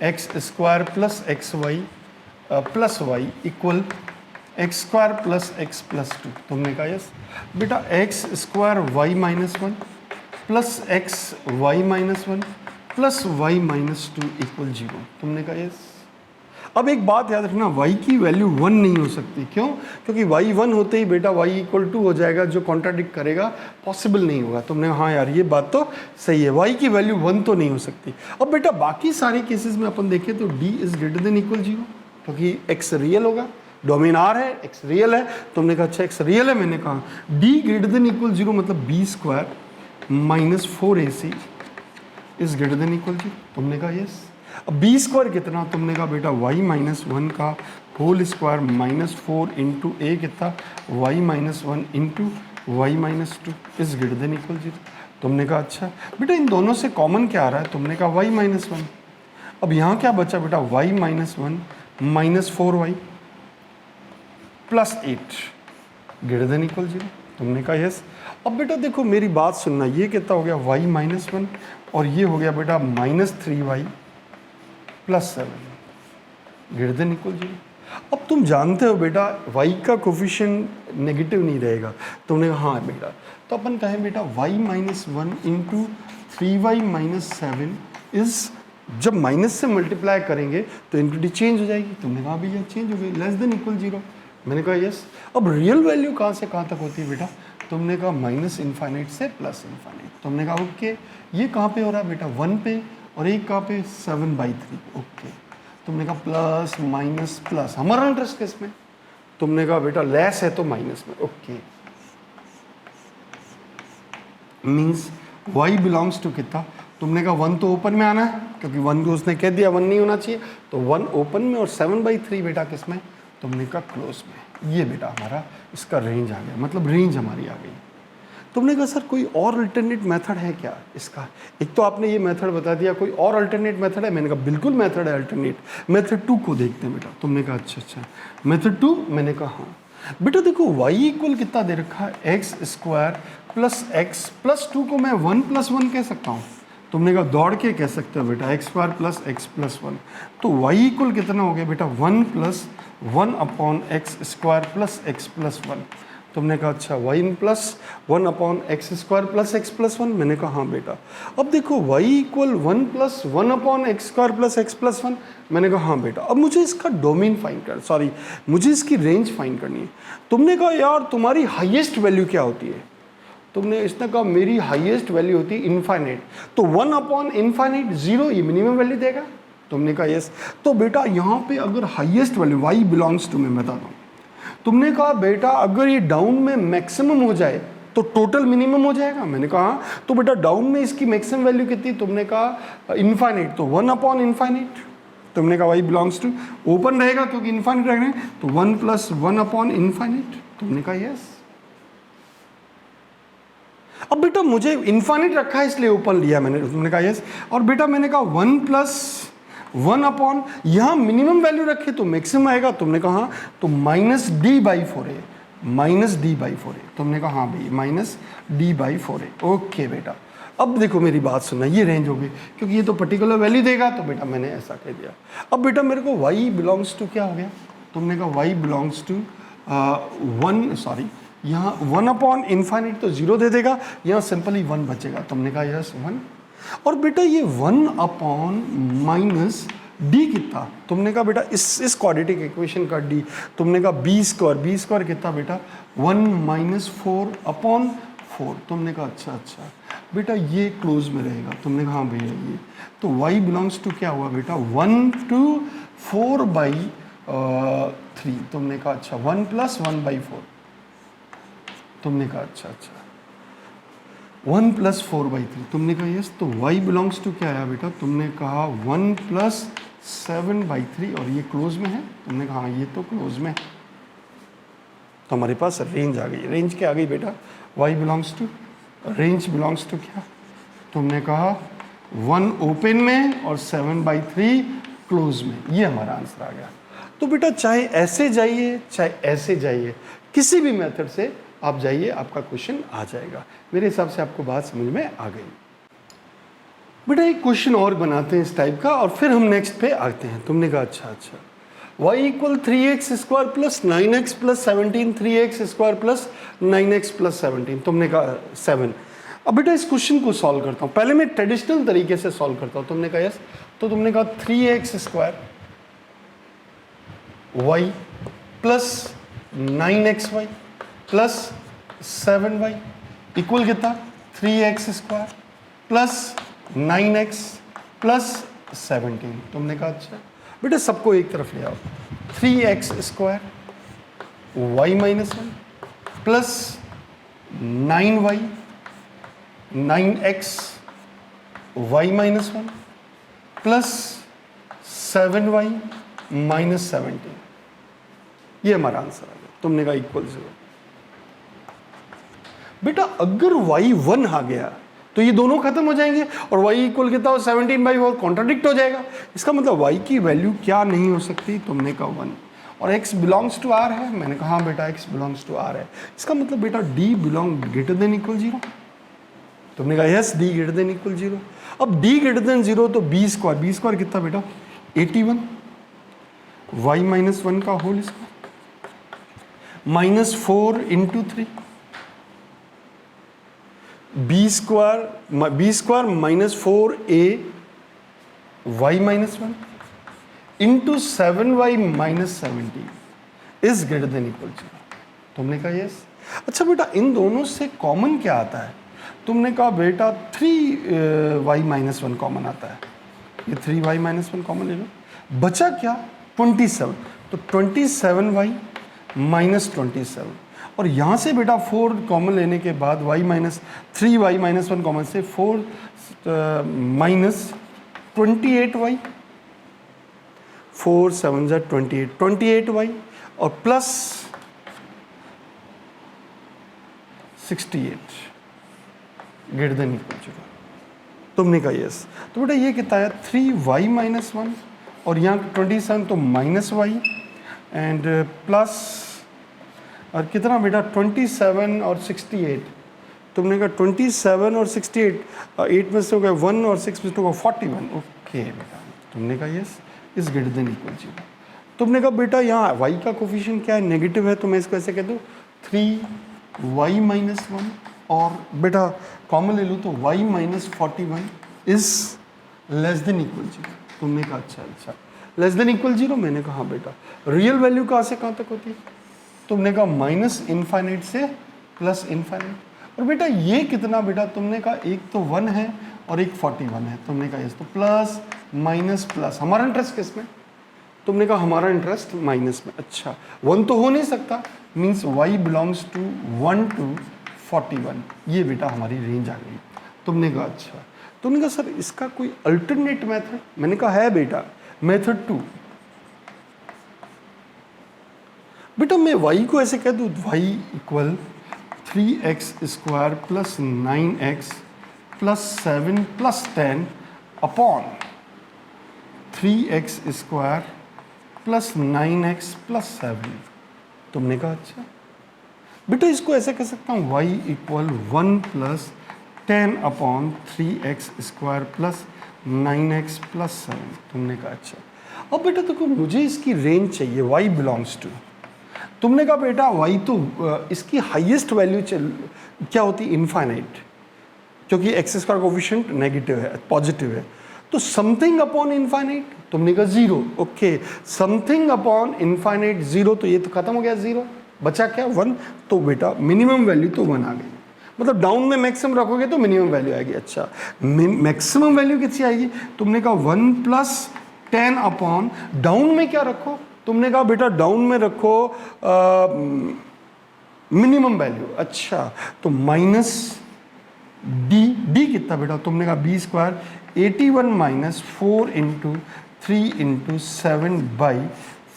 x² + xy + y equal x² + x + 2। तुमने कहा यस। बेटा x² y - 1 + x y - 1 + y - 2 equal 0। तुमने कहा यस। अब एक बात याद रखना, y की वैल्यू 1 नहीं हो सकती। क्यों? क्योंकि y 1 होते ही बेटा y = 2 हो जाएगा, जो कॉन्ट्राडिक्ट करेगा, पॉसिबल नहीं होगा। तुमने हाँ यार ये बात तो सही है, y की वैल्यू 1 तो नहीं हो सकती। अब बेटा बाकी सारे केसेस में अपन देखें तो d > 0 क्योंकि x रियल होगा, डोमेन R है, x रियल है। तुमने कहा अच्छा x रियल है। मैंने कहा d > 0 मतलब b² - 4ac > 0। तुमने कहा यस। अब b² कितना? तुमने कहा बेटा y - 1 का होल स्क्वायर -4 इंटू a कितना? y - 1 into y - 2 > 0। तुमने कहा अच्छा बेटा इन दोनों से कॉमन क्या आ रहा है? तुमने कहा y - 1। अब यहाँ क्या बचा बेटा? y - 1 - 4y + 8 > 0। तुमने कहा यस। अब बेटा देखो मेरी बात सुनना, ये कितना हो गया? y - 1 और ये हो गया बेटा -3y + 7 > 0। अब तुम जानते हो बेटा y का कोफिशिएंट नेगेटिव नहीं रहेगा। तुमने कहा हाँ बेटा, तो अपन कहें बेटा y - 1 into 3y minus 7 is, जब माइनस से मल्टीप्लाई करेंगे तो इनफिनिटी चेंज हो जाएगी। तुमने कहा भैया चेंज हो गई, लेस देन इक्वल 0। मैंने कहा यस। अब रियल वैल्यू कहाँ से कहाँ तक होती है बेटा? तुमने कहा माइनस इन्फाइनाइट से प्लस इन्फाइनाइट। तुमने कहा ओके, ये कहाँ पे हो रहा है बेटा? 1 पे, और एक कहाँ पे? 7/3। ओके, तुमने कहा प्लस माइनस प्लस, हमारा इंटरेस्ट किस में? तुमने कहा बेटा लेस है तो माइनस में। Okay, means y belongs to कितना? तुमने कहा 1 तो ओपन में आना है, क्योंकि 1 को उसने कह दिया 1 नहीं होना चाहिए, तो 1 ओपन में और 7/3 बेटा किस में? तुमने कहा क्लोज में। ये बेटा हमारा इसका रेंज आ गया, मतलब रेंज हमारी आ गई। तुमने कहा सर कोई और अल्टरनेट मेथड है क्या इसका? एक तो आपने ये मेथड बता दिया, कोई और अल्टरनेट मेथड है? मैंने कहा बिल्कुल मेथड है अल्टरनेट। मेथड 2 को देखते हैं बेटा। तुमने कहा अच्छा मेथड 2। मैंने कहा हाँ बेटा, देखो y इक्वल कितना दे रखा है? X square plus x plus 2 को मैं 1 + 1 कह सकता हूँ। तुमने कहा दौड़ के कह सकते हो बेटा, x square plus x plus 1। तो y इक्वल कितना हो गया बेटा? 1 + 1/x² प्लस एक्स प्लस 1। तुमने कहा अच्छा y plus 1/x² plus x plus 1। मैंने कहा हाँ बेटा। अब देखो y equal 1 + 1/x² plus x plus 1। मैंने कहा हाँ बेटा। अब मुझे इसका डोमेन फाइंड कर, सॉरी मुझे इसकी रेंज फाइंड करनी है। तुमने कहा यार तुम्हारी हाईएस्ट वैल्यू क्या होती है? तुमने इसने कहा मेरी हाईएस्ट वैल्यू होती है इनफाइनाइट। तो 1/∞ 0 ये मिनिमम वैल्यू देगा। तुमने कहा यस। तो बेटा यहाँ पे अगर highest value y belongs to, मैं बता दूँ, तुमने कहा बेटा अगर ये डाउन में मैक्सिमम हो जाए तो टोटल मिनिमम हो जाएगा। मैंने कहा हाँ। तो बेटा डाउन में इसकी मैक्सिमम वैल्यू कितनी? तुमने कहा इनफाइनाइट, तो 1/∞। तुमने कहा y बिलोंग्स टू, ओपन रहेगा क्योंकि इनफाइनाइट रख रहे हैं, तो 1 + 1/∞। तुमने कहा यस। अब बेटा मुझे इनफाइनाइट रखा है इसलिए ओपन लिया मैंने। तुमने कहा यस। और बेटा मैंने कहा 1 + 1 यहाँ मिनिमम वैल्यू रखे तो मैक्सिमम आएगा। तुमने कहा हाँ। तो -d/4 है, -d/4 है। तुमने कहा हाँ भाई -d/4 है। ओके बेटा, अब देखो मेरी बात सुनना, ये रेंज होगी क्योंकि ये तो पर्टिकुलर वैल्यू देगा, तो बेटा मैंने ऐसा कह दिया। अब बेटा मेरे को y बिलोंग्स टू क्या हो गया? तुमने कहा y बिलोंग्स टू 1, सॉरी यहाँ 1/∞ तो 0 दे देगा, यहाँ सिंपली 1 बचेगा। तुमने कहा यस 1। और बेटा ये 1/-d कितना? तुमने कहा बेटा इस क्वाड्रेटिक इक्वेशन का d। तुमने कहा b² कितना बेटा? 1 - 4/4। तुमने कहा अच्छा बेटा ये क्लोज में रहेगा। तुमने कहा हाँ भैया ये, तो y बिलोंग्स टू क्या हुआ बेटा? 1 to 4/3। तुमने कहा अच्छा 1 + 1/4। तुमने कहा अच्छा 1 + 4/3। तुमने कहा यस। तो y बिलोंग्स टू क्या आया बेटा? तुमने कहा 1 + 7/3, और ये क्लोज में है। तुमने कहा हाँ ये तो क्लोज में है। तो हमारे पास रेंज आ गई। रेंज क्या आ गई बेटा? y belongs to, range belongs to क्या? तुमने कहा 1 ओपन में और 7/3 क्लोज में। ये हमारा आंसर आ गया। तो बेटा चाहे ऐसे जाइए चाहे ऐसे जाइए, किसी भी मेथड से आप जाइए, आपका क्वेश्चन आ जाएगा। मेरे हिसाब से आपको बात समझ में आ गई। बेटा एक क्वेश्चन और बनाते हैं इस टाइप का, और फिर हम नेक्स्ट पे आते हैं। तुमने कहा अच्छा y equal 3x² plus 9x plus 17, 3x² plus 9x plus 17। तुमने कहा 7। अब बेटा इस क्वेश्चन को सॉल्व करता हूँ। पहले मैं ट्रेडिशनल तरीके से सॉल्व करता हूँ। तुमने कहा यस। तो तुमने कहा 3x² y plus 9xy plus 7y equal कितना? 3x² plus 9x plus 17। तुमने कहा अच्छा बेटा सबको एक तरफ ले आओ। 3x² y - 1 plus 9y 9x y - 1 plus 7y - 17। ये हमारा आंसर आ गया। तुमने कहा इक्वल 0। बेटा अगर y 1 आ गया तो ये दोनों खत्म हो जाएंगे, और y इक्वल कितना हो? 17/4 कॉन्ट्राडिक्ट हो जाएगा। इसका मतलब y की वैल्यू क्या नहीं हो सकती? तुमने कहा 1। और x बिलोंग्स टू r है। मैंने कहा हाँ बेटा x बिलोंग्स टू r है। इसका मतलब बेटा d belong greater than equal 0। तुमने कहा yes d greater than equal 0। अब d ग्रेटर देन 0 तो b² कितना बेटा? 81 y - 1 का whole square -4 × 3। b² minus 4a y minus 1 into 7y minus 70 is greater than equal to. तुमने कहा यस। अच्छा बेटा इन दोनों से कॉमन क्या आता है? तुमने कहा बेटा 3y माइनस 1 कॉमन आता है, ये 3y माइनस 1 कॉमन ले लो, बचा क्या 27, तो 27y माइनस 27, और यहाँ से बेटा 4 कॉमन लेने के बाद y minus 3y minus 1 common से 4 माइनस 28y, 4 7 जा 28y और plus 68 greater than equal to. तुमने कहा यस। तो बेटा ये कितना है 3y माइनस 1 और यहाँ 27 तो माइनस y एंड प्लस और कितना बेटा 27 और 68। तुमने कहा 27 और 68, 8 में से हो गया 1 और 6 में से होगा 41। ओके बेटा तुमने कहा yes is greater than equal to. तुमने कहा बेटा यहाँ y का कोफिशिएंट क्या है, नेगेटिव है, तो मैं इसको ऐसे कह दूँ 3y माइनस 1 और बेटा कॉमन ले लूँ तो y minus 41 is less than equal 0। तुमने कहा अच्छा लेस देन इक्वल 0। मैंने कहा हाँ बेटा रियल वैल्यू कहाँ से कहाँ तक होती है? तुमने कहा माइनस इनफाइनाइट से प्लस इनफाइनाइट, और बेटा ये कितना बेटा तुमने कहा एक तो 1 है और एक 41 है। तुमने कहा यस, तो प्लस माइनस प्लस, हमारा इंटरेस्ट किस में? तुमने कहा हमारा इंटरेस्ट माइनस में। अच्छा 1 तो हो नहीं सकता, means y belongs to 1 to 41, ये बेटा हमारी रेंज आ गई। तुमने कहा अच्छा, तुमने कहा सर इसका कोई अल्टरनेट मेथड? मैंने कहा है बेटा मेथड 2। बेटा मैं y को ऐसे कह दूँ y equal 3x² plus 9x plus 7 plus 10 upon 3x² plus 9x plus 7। तुमने कहा अच्छा बेटा इसको ऐसे कह सकता हूँ y equal 1 plus 10 upon 3x² plus 9x plus 7। तुमने कहा अच्छा। अब बेटा देखो मुझे इसकी रेंज चाहिए, y बिलोंग्स टू। तुमने कहा बेटा y तो इसकी हाईएस्ट वैल्यू क्या होती है? इनफाइनाइट, क्योंकि x² कोफिशिएंट नेगेटिव है, पॉजिटिव है, तो समथिंग अपॉन इनफाइनाइट। तुमने कहा 0। ओके समथिंग अपॉन इनफाइनाइट 0, तो ये तो खत्म हो गया 0, बचा क्या 1। तो बेटा मिनिमम वैल्यू तो 1 आ गई, मतलब डाउन में मैक्सिमम रखोगे तो मिनिमम वैल्यू आएगी। अच्छा मैक्सिमम वैल्यू कितनी आएगी? तुमने कहा 1 प्लस 10 अपॉन, डाउन में क्या रखो? तुमने कहा बेटा डाउन में रखो मिनिमम वैल्यू। अच्छा तो माइनस डी कितना बेटा? तुमने कहा b² 81 minus 4 into 3 into 7 by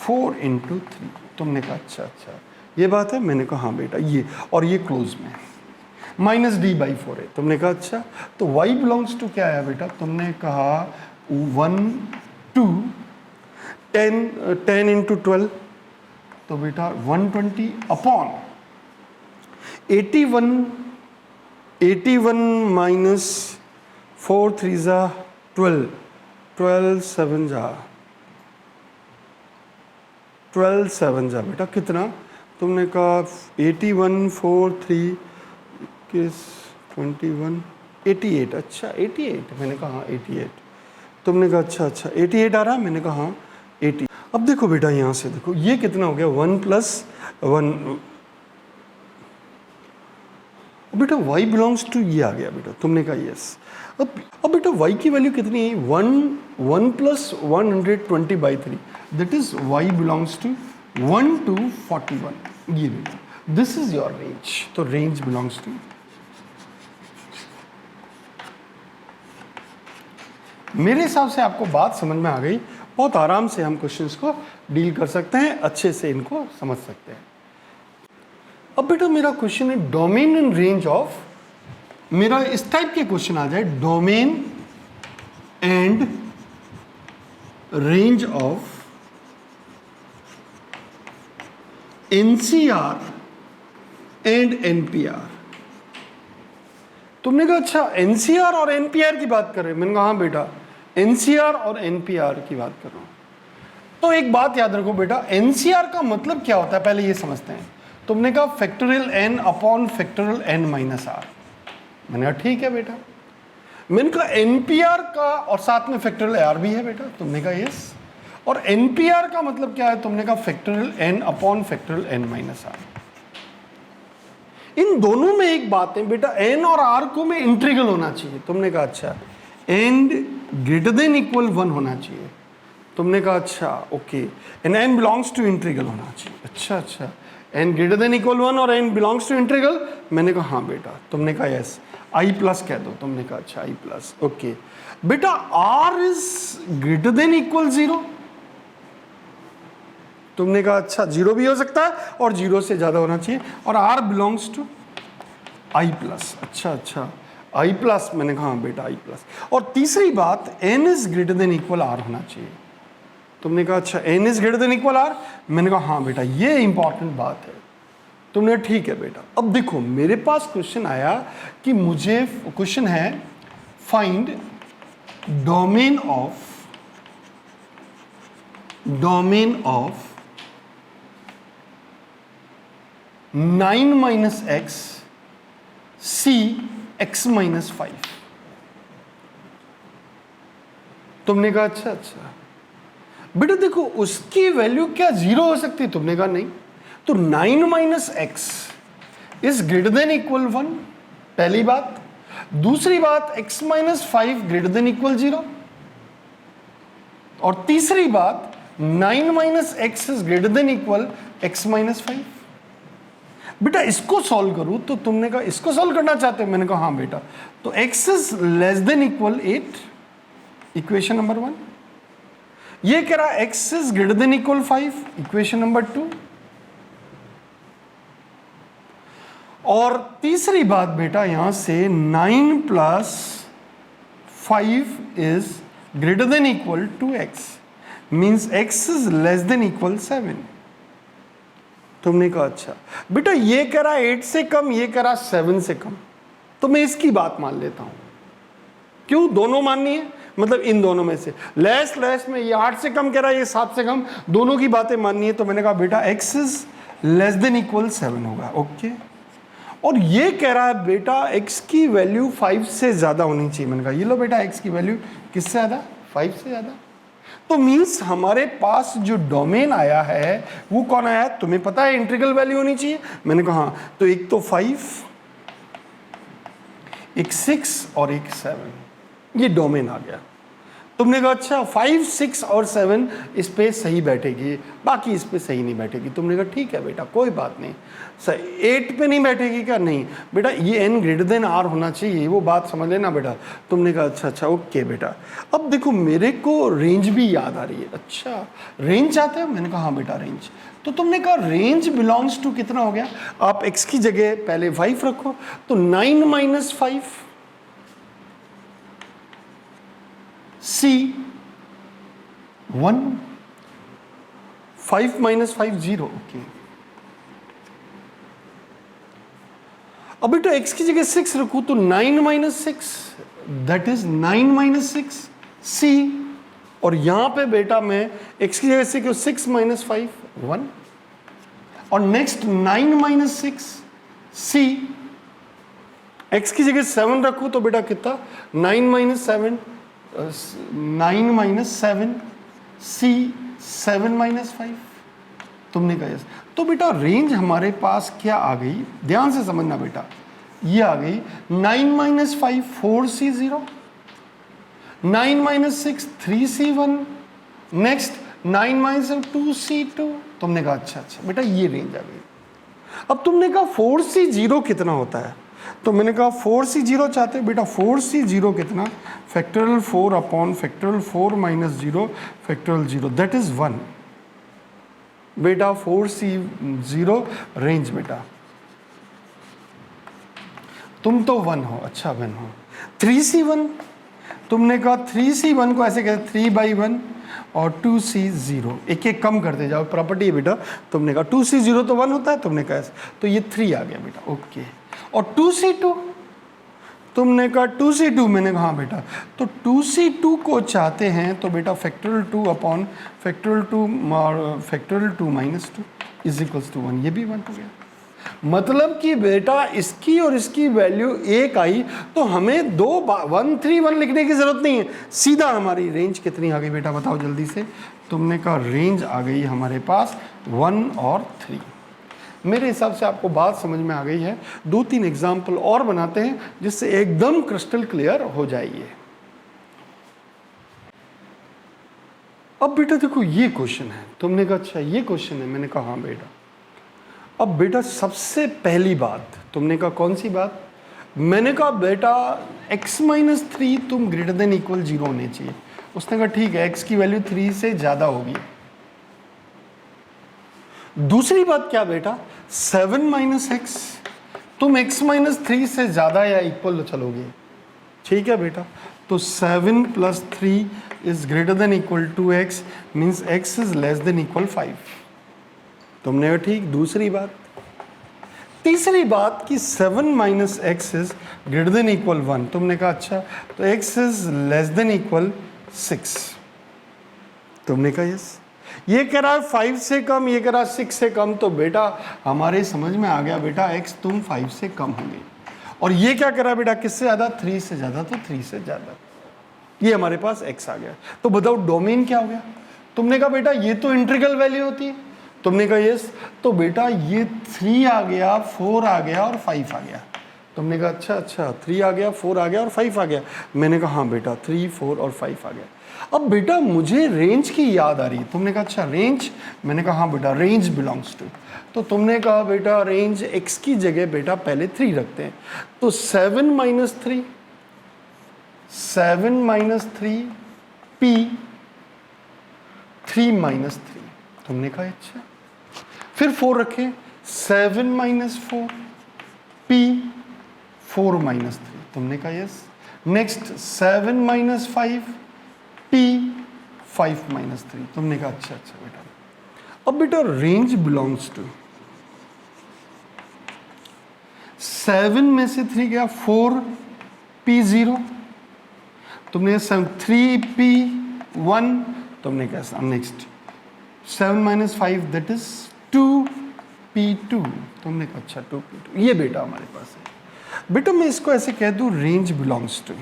4 into 3। तुमने कहा अच्छा ये बात है। मैंने कहा हाँ बेटा ये, और ये क्लोज में माइनस d बाई 4 है। तुमने कहा अच्छा, तो y बिलोंग्स टू क्या है बेटा? तुमने कहा 1 to 10 इंटू 12, तो बेटा 120 अपॉन 81 माइनस 4 3 जा 12, 12 7 जा 12 7 जा बेटा कितना? तुमने कहा 81 4 3 किस 21 88। अच्छा 88। मैंने कहा हाँ 88। तुमने कहा अच्छा 88 आ रहा है? मैंने कहा हाँ 80। अब देखो बेटा यहाँ से देखो ये कितना हो गया 1 प्लस 1। बेटा y बिलोंग्स टू ये आ गया बेटा। तुमने कहा यस। अब बेटा y की वैल्यू कितनी है? 1 plus 120 by 3, that is y belongs to 1 to 41। ये बेटा दिस इज योर रेंज, तो रेंज बिलोंग्स टू। मेरे हिसाब से आपको बात समझ में आ गई। बहुत आराम से हम क्वेश्चंस को डील कर सकते हैं, अच्छे से इनको समझ सकते हैं। अब बेटा मेरा क्वेश्चन है डोमेन एंड रेंज ऑफ, मेरा इस टाइप के क्वेश्चन आ जाए domain and range of NCR and NPR। तुमने कहा अच्छा NCR और NPR की बात कर रहे हैं? मैंने कहा हाँ बेटा NCR और NPR की बात कर रहा हूं। तो एक बात याद रखो बेटा, NCR का मतलब क्या होता है पहले ये समझते हैं। तुमने कहा factorial n upon factorial n minus r। मैंने कहा ठीक है बेटा। मैंने कहा एनपीआर का और साथ में फैक्टोरियल आर भी है बेटा, तुमने कहा यस। और एनपीआर का मतलब क्या है, तुमने कहा factorial n upon factorial n minus r. इन दोनों में एक बात है बेटा, एन और आर को में इंटीग्रल होना चाहिए। तुमने कहा अच्छा, एन ग्रेटर देन इक्वल 1 होना चाहिए। तुमने कहा अच्छा okay, and n belongs to integral होना चाहिए। अच्छा, एन ग्रेटर देन इक्वल 1 और एन बिलोंग्स टू इंटीग्रल। मैंने कहा हाँ बेटा। तुमने कहा यस, आई प्लस कह दो। तुमने कहा अच्छा आई प्लस, ओके बेटा। R is greater than equal 0। तुमने कहा अच्छा 0 भी हो सकता है और 0 से ज्यादा होना चाहिए, और r belongs to I plus. अच्छा आई प्लस। मैंने कहा हाँ बेटा आई प्लस। और तीसरी बात, n is greater than equal r होना चाहिए। तुमने कहा अच्छा n is greater than equal r. मैंने कहा हाँ बेटा ये इंपॉर्टेंट बात है। तुमने ठीक है बेटा। अब देखो मेरे पास क्वेश्चन आया कि मुझे क्वेश्चन है find domain of 9 minus x c x minus 5। तुमने कहा अच्छा बेटा देखो उसकी वैल्यू क्या 0 हो सकती है। तुमने कहा नहीं। तो 9 minus x is greater than equal 1, पहली बात। दूसरी बात, x minus 5 greater than equal 0। और तीसरी बात, 9 minus x is greater than equal x minus 5। बेटा इसको सॉल्व करूं तो तुमने कहा इसको सॉल्व करना चाहते हो। मैंने कहा हाँ बेटा। तो x is less than equal 8, equation number 1। ये कह रहा x is greater than equal 5, equation number 2। और तीसरी बात बेटा यहां से 9 plus 5 is greater than equal 2x, means x is less than equal 7। तुमने कहा अच्छा बेटा ये कह रहा 8 से कम, ये कह रहा 7 से कम, तो मैं इसकी बात मान लेता हूं। क्यों? दोनों माननी है, मतलब इन दोनों में से लेस में ये 8 से कम कह रहा है, ये 7 से कम, दोनों की बातें माननी है। तो मैंने कहा बेटा x is less than equal 7 होगा, ओके। और ये कह रहा है बेटा x की वैल्यू 5 से ज्यादा होनी चाहिए। मैंने कहा ये लो बेटा x की वैल्यू किससे ज्यादा? 5 से ज्यादा। तो मीन्स हमारे पास जो डोमेन आया है वो कौन आया है? तुम्हें पता है इंटीग्रल वैल्यू होनी चाहिए। मैंने कहा हाँ, तो एक तो 5, एक 6 और एक 7, ये डोमेन आ गया। तुमने कहा अच्छा 5, 6 और 7 इस पे सही बैठेगी, बाकी इस पे सही नहीं बैठेगी। तुमने कहा ठीक है बेटा कोई बात नहीं। 8 पे नहीं बैठेगी क्या? नहीं बेटा, ये n ग्रेटर देन r होना चाहिए, वो बात समझ लेना बेटा। तुमने कहा अच्छा ओके बेटा। अब देखो मेरे को रेंज भी याद आ रही है। अच्छा रेंज चाहते हो? मैंने कहा हाँ बेटा रेंज। तो तुमने कहा रेंज बिलोंग्स टू कितना हो गया? आप x की जगह पहले 5 रखो, तो 9 माइनस 5 C 1, 5 माइनस 5 0, ओके। अब बेटा x की जगह 6 रखूं तो 9 minus 6 that is 9 minus 6 C, और यहां पे बेटा मैं x की जगह 6 माइनस 5 1, और नेक्स्ट 9 माइनस 6 C, x की जगह 7 रखूं तो बेटा कितना? 9 माइनस 7 9 माइनस 7 C 7 माइनस 5। तुमने कहा यस। तो बेटा रेंज हमारे पास क्या आ गई? ध्यान से समझना बेटा, ये आ गई 9 minus 5 4C 0, 9 minus 6 3C 1, next 9 minus 2C 2। तुमने कहा अच्छा बेटा ये रेंज आ गई। अब तुमने कहा 4C 0 कितना होता है? तो मैंने कहा 4C 0 चाहते हैं बेटा। 4C 0 कितना? Factorial 4 upon factorial 4 minus 0 factorial 0, that is 1 बेटा। 4C 0 रेंज बेटा। तुम तो 1 हो, अच्छा 1 हो। 3C 1, तुमने कहा 3C 1 को ऐसे कहते 3/1 और 2C 0, एक एक कम करते जाओ, प्रॉपर्टी है बेटा। तुमने कहा 2C 0 तो 1 होता है, तुमने कहा तो ये 3 आ गया बेटा, ओके। और 2C 2, तुमने कहा 2C 2, मैंने कहा हाँ बेटा। तो 2C 2 को चाहते हैं तो बेटा factorial 2 upon factorial 2 minus 2 is equals to 1, ये भी 1 हो गया। मतलब कि बेटा इसकी और इसकी वैल्यू एक आई तो हमें 131 लिखने की जरूरत नहीं है, सीधा हमारी रेंज कितनी आ गई बेटा बताओ जल्दी से। तुमने कहा रेंज आ गई हमारे पास 1 और 3। मेरे हिसाब से आपको बात समझ में आ गई है। 2-3 एग्जाम्पल और बनाते हैं जिससे एकदम क्रिस्टल क्लियर हो जाइए। अब बेटा देखो ये क्वेश्चन है, तुमने कहा अच्छा ये क्वेश्चन है, मैंने कहा हाँ बेटा। अब बेटा सबसे पहली बात तुमने कहा कौन सी बात, मैंने कहा बेटा x-3 तुम ग्रेटर देन इक्वल 0 होने चाहिए। उसने कहा ठीक है, x की वैल्यू 3 से ज़्यादा होगी। दूसरी बात क्या बेटा, 7 - x तुम x-3 से ज़्यादा या इक्वल चलोगे, ठीक है बेटा। तो 7 + 3 is greater than equal to x, means x is less than equal 5। तुमने कहा ठीक। दूसरी बात, तीसरी बात कि 7 - x is greater than equal 1। तुमने कहा अच्छा, तो x is less than equal 6। तुमने कहा यस। ये कह रहा है 5 से कम, ये कह रहा है 6 से कम, तो बेटा हमारे समझ में आ गया बेटा x तुम 5 से कम होंगे। और ये क्या कह रहा है बेटा, किससे ज़्यादा, 3 से ज़्यादा, तो 3 से ज़्यादा। ये हमारे पास x आ गया। तो बताओ डोमेन क्या हो गया। तुमने कहा बेटा ये तो इंटीग्रल वैल्यू होती है। तुमने कहा यस। तो बेटा ये 3 आ गया, 4 आ गया और 5 आ गया। तुमने कहा अच्छा 3 आ गया, 4 आ गया और 5 आ गया। मैंने कहा हाँ बेटा 3, 4 और 5 आ गया। अब बेटा मुझे रेंज की याद आ रही है। तुमने कहा अच्छा रेंज, मैंने कहा हाँ बेटा रेंज बिलोंग्स टू। तो तुमने कहा बेटा रेंज x की जगह बेटा पहले 3 रखते हैं। तो 7 - 3 p 3 - 3। तुमने कहा अच्छा। फिर 4 रखें, 7 - 4 p 4 - 3। तुमने कहा यस। Next 7 - 5 p 5 - 3। तुमने कहा अच्छा बेटा। अब बेटा रेंज बिलोंग्स टू 7 में से 3 गया, 4 p 0। तुमने 3p 1। तुमने कहा नेक्स्ट 7 - 5 दैट इज 2p2। तुमने कहा अच्छा 2p2। ये बेटा हमारे पास है। बेटा मैं इसको ऐसे कह दूं, range belongs to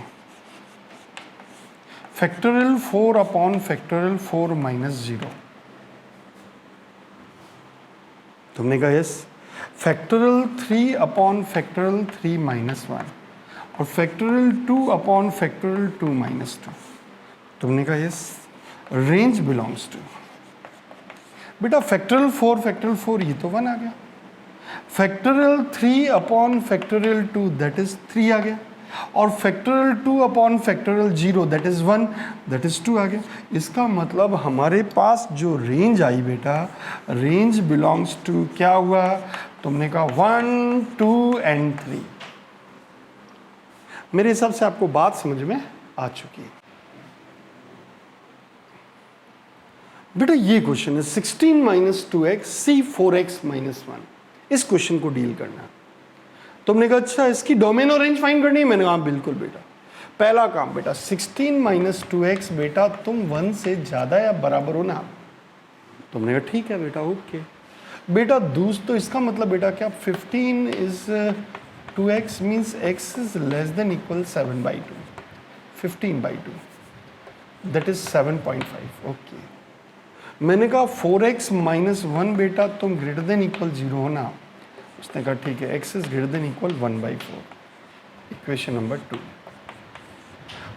factorial 4 upon factorial 4 - 0। तुमने कहा यस। फैक्टोरियल 3 अपॉन फैक्टोरियल 3 - 1 और फैक्टोरियल 2 अपॉन फैक्टोरियल 2 - 2। तुमने कहा यस। रेंज बिलोंग्स टू बेटा फैक्टोरियल 4 ये तो 1 आ गया। Factorial 3 upon factorial 2 that is 3 आ गया। और factorial 2 upon factorial 0 that is 1 that is 2 आ गया। इसका मतलब हमारे पास जो रेंज आई बेटा, रेंज बिलोंग्स टू क्या हुआ, तुमने कहा 1, 2 एंड 3। मेरे हिसाब से आपको बात समझ में आ चुकी है। बेटा ये क्वेश्चन है 16 - 2x c 4x - 1। इस क्वेश्चन को डील करना। तुमने कहा अच्छा इसकी डोमेन और रेंज फाइंड करनी है। मैंने कहा बिल्कुल बेटा। पहला काम बेटा 16 - 2x बेटा तुम 1 से ज़्यादा या बराबर हो ना। तुमने कहा ठीक है बेटा ओके। बेटा तो इसका मतलब बेटा क्या, 15 is 2x means x is less than equal 7/2, 15/2 that is 7.5। Okay. मैंने कहा 4x - 1 बेटा तुम ग्रेटर देन इक्वल 0 हो ना। उसने कहा ठीक है, x is greater than equal 1/4, equation number 2।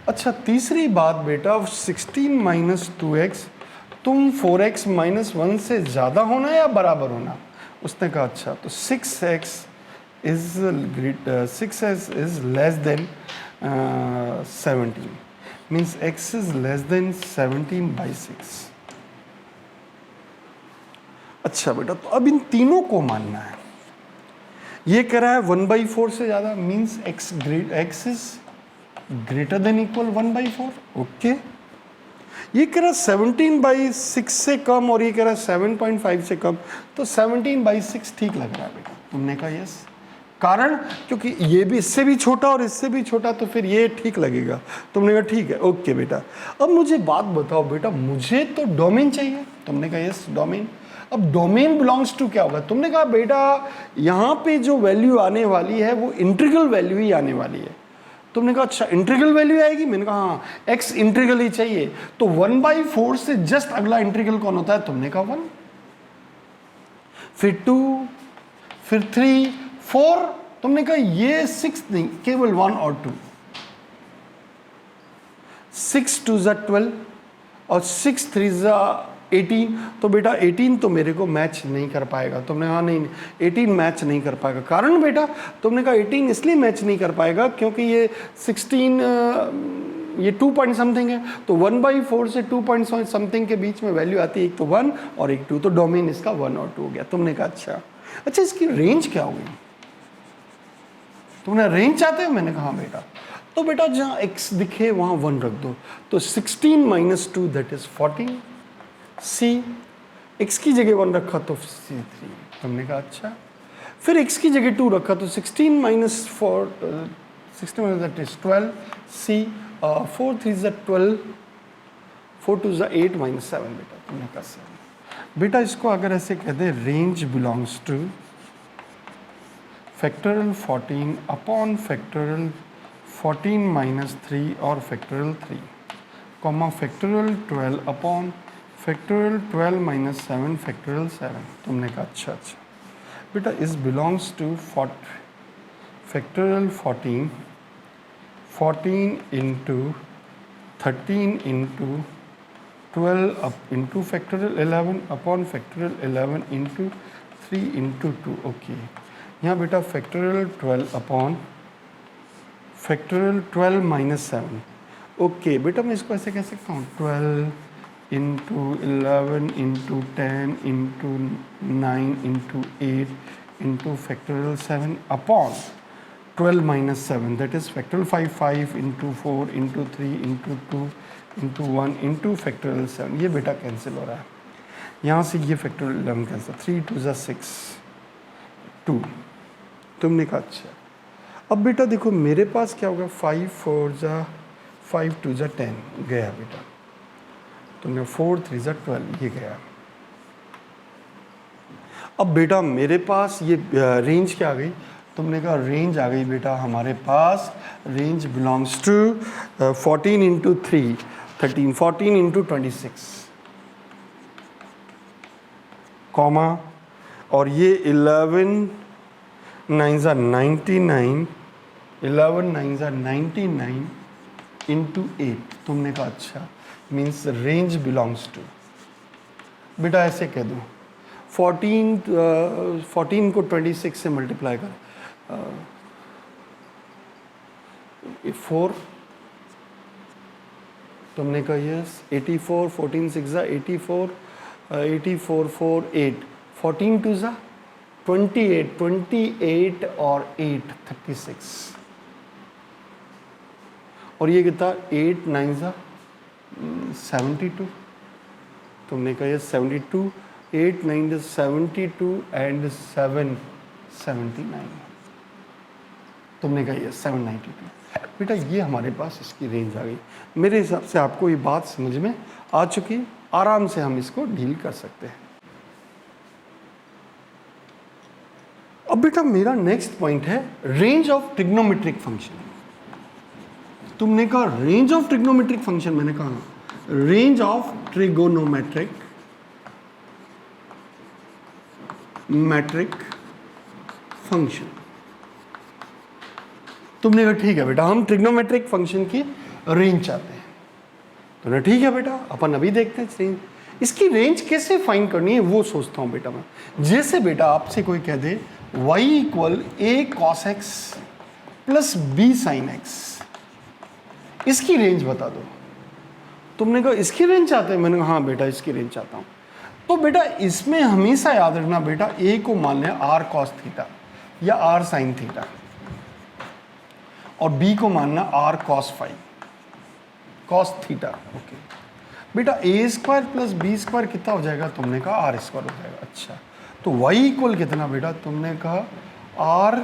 अच्छा तीसरी बात बेटा 16 - 2x तुम 4x - 1 से ज़्यादा होना या बराबर होना। उसने कहा अच्छा तो 6x is less then 17 means x is less then 17/6। अच्छा बेटा तो अब इन तीनों को मानना है। ये कह रहा है 1/4 से ज़्यादा means x is greater than equal 1/4। Okay. ये कह रहा है 17/6 से कम और ये कह रहा है 7.5 से कम, तो 17/6 ठीक लग रहा है बेटा। तुमने कहा यस। कारण क्योंकि ये भी इससे भी छोटा और इससे भी छोटा, तो फिर ये ठीक लगेगा। तुमने कहा ठीक है ओके बेटा। अब मुझे बात बताओ बेटा, मुझे तो डोमेन चाहिए। तुमने कहा यस डोमेन। अब डोमेन बिलोंग्स टू क्या होगा, तुमने कहा बेटा यहाँ पे जो वैल्यू आने वाली है वो इंटीग्रल वैल्यू ही आने वाली है। तुमने कहा अच्छा इंटीग्रल वैल्यू आएगी, मैंने कहा हाँ x इंटीग्रल ही चाहिए। तो 1/4 से जस्ट अगला इंटीग्रल कौन होता है, तुमने कहा 1, फिर 2, फिर 3, 4, तुमने कहा ये 6 नहीं, केवल 1 और 2। 6 2 ज़ा 12 और 6 3 ज़ा 18। तो बेटा 18 तो मेरे को मैच नहीं कर पाएगा। तुमने कहा नहीं 18 मैच नहीं कर पाएगा। कारण बेटा तुमने कहा 18 इसलिए मैच नहीं कर पाएगा क्योंकि ये 16 ये 2 पॉइंट समथिंग है, तो 1/4 से 2 पॉइंट समथिंग के बीच में वैल्यू आती है, एक तो 1 और एक 2, तो डोमेन इसका 1 और 2 हो गया। तुमने कहा अच्छा इसकी रेंज क्या होगी, तुमने रेंज चाहते हो, मैंने कहा बेटा तो बेटा जहाँ x दिखे वहाँ 1 रख दो। तो 16 - 2 दैट इज 14, C x की जगह 1 रखा तो C 3। तुमने कहा अच्छा, फिर x की जगह 2 रखा तो 16 - 4 16 दैट इज 12, C 4 3 ज़ा 12, 4 2 ज़ा 8 - 7 बेटा। तुमने कहा 7। बेटा इसको अगर ऐसे कह दे range belongs to factorial 14 upon factorial 14 - 3 और factorial 3, comma factorial 12 upon factorial 12 - 7 factorial 7। तुमने कहा अच्छा बेटा इस belongs to factorial 14 into 13 into 12 up into factorial 11 upon factorial 11 into 3 into 2। Okay, यहाँ बेटा फैक्टोरियल 12 अपॉन फैक्टोरियल 12 - 7। ओके बेटा मैं इसको ऐसे कह सकता हूँ 12 into 11 into 10 into 9 into 8 into factorial 7 upon 12 - 7 that is factorial 5 into 4 into 3 into 2 into 1 into factorial 7। ये बेटा कैंसिल हो रहा है, यहाँ से ये फैक्टोरियल 11 कैंसिल, 3 2 ज़ा 6 2। तुमने कहा अच्छा, अब बेटा देखो मेरे पास क्या होगा 5 4 ज़ा 5 2 ज़ा 10 गया बेटा, तुमने 4 3 ज़ा 12 ये गया। अब बेटा मेरे पास ये रेंज क्या आ गई, तुमने कहा रेंज आ गई बेटा हमारे पास, range belongs to 14 into 3 13, 14 into 26 comma, और ये 11 9 ज़ा 99, 11 9 ज़ा 99 इंटू 8। तुमने कहा अच्छा मीन्स रेंज बिलोंग्स टू, बेटा ऐसे कह दो 14 को 26 से मल्टीप्लाई कर 4। तुमने कहा यस 84, 14 6 ज़ा 84, 84 4 8, 14 2 ज़ा 28, 28 और 8 36, और ये कितना 8 9 ज़ा 72। तुमने कहा ये 72, 8 9 ज़ा 72 एंड 7 79। तुमने कहा ये 792। बेटा ये हमारे पास इसकी रेंज आ गई। मेरे हिसाब से आपको ये बात समझ में आ चुकी, आराम से हम इसको डील कर सकते हैं। अब बेटा मेरा नेक्स्ट पॉइंट है रेंज ऑफ ट्रिग्नोमेट्रिक फंक्शन। तुमने कहा रेंज ऑफ ट्रिग्नोमेट्रिक फंक्शन, मैंने कहा रेंज ऑफ ट्रिगोनोमेट्रिक फंक्शन। तुमने कहा ठीक है बेटा हम ट्रिग्नोमेट्रिक फंक्शन की रेंज चाहते हैं। तुमने ठीक है बेटा अपन अभी देखते हैं रेंज, इसकी रेंज कैसे फाइंड करनी है वो सोचता हूं बेटा मैं। जैसे बेटा आपसे कोई कह दे y equal a cos x plus b sin x, इसकी रेंज बता दो। तुमने कहा इसकी रेंज चाहते हैं, मैंने कहा हाँ बेटा इसकी रेंज चाहता हूँ। तो बेटा इसमें हमेशा याद रखना बेटा a को मान लें r cos थीटा या r sin थीटा, और b को मानना r cos phi cos theta. Okay बेटा a square plus b square कितना हो जाएगा, तुमने कहा r स्क्वायर हो जाएगा। अच्छा तो y इक्वल कितना बेटा, तुमने कहा r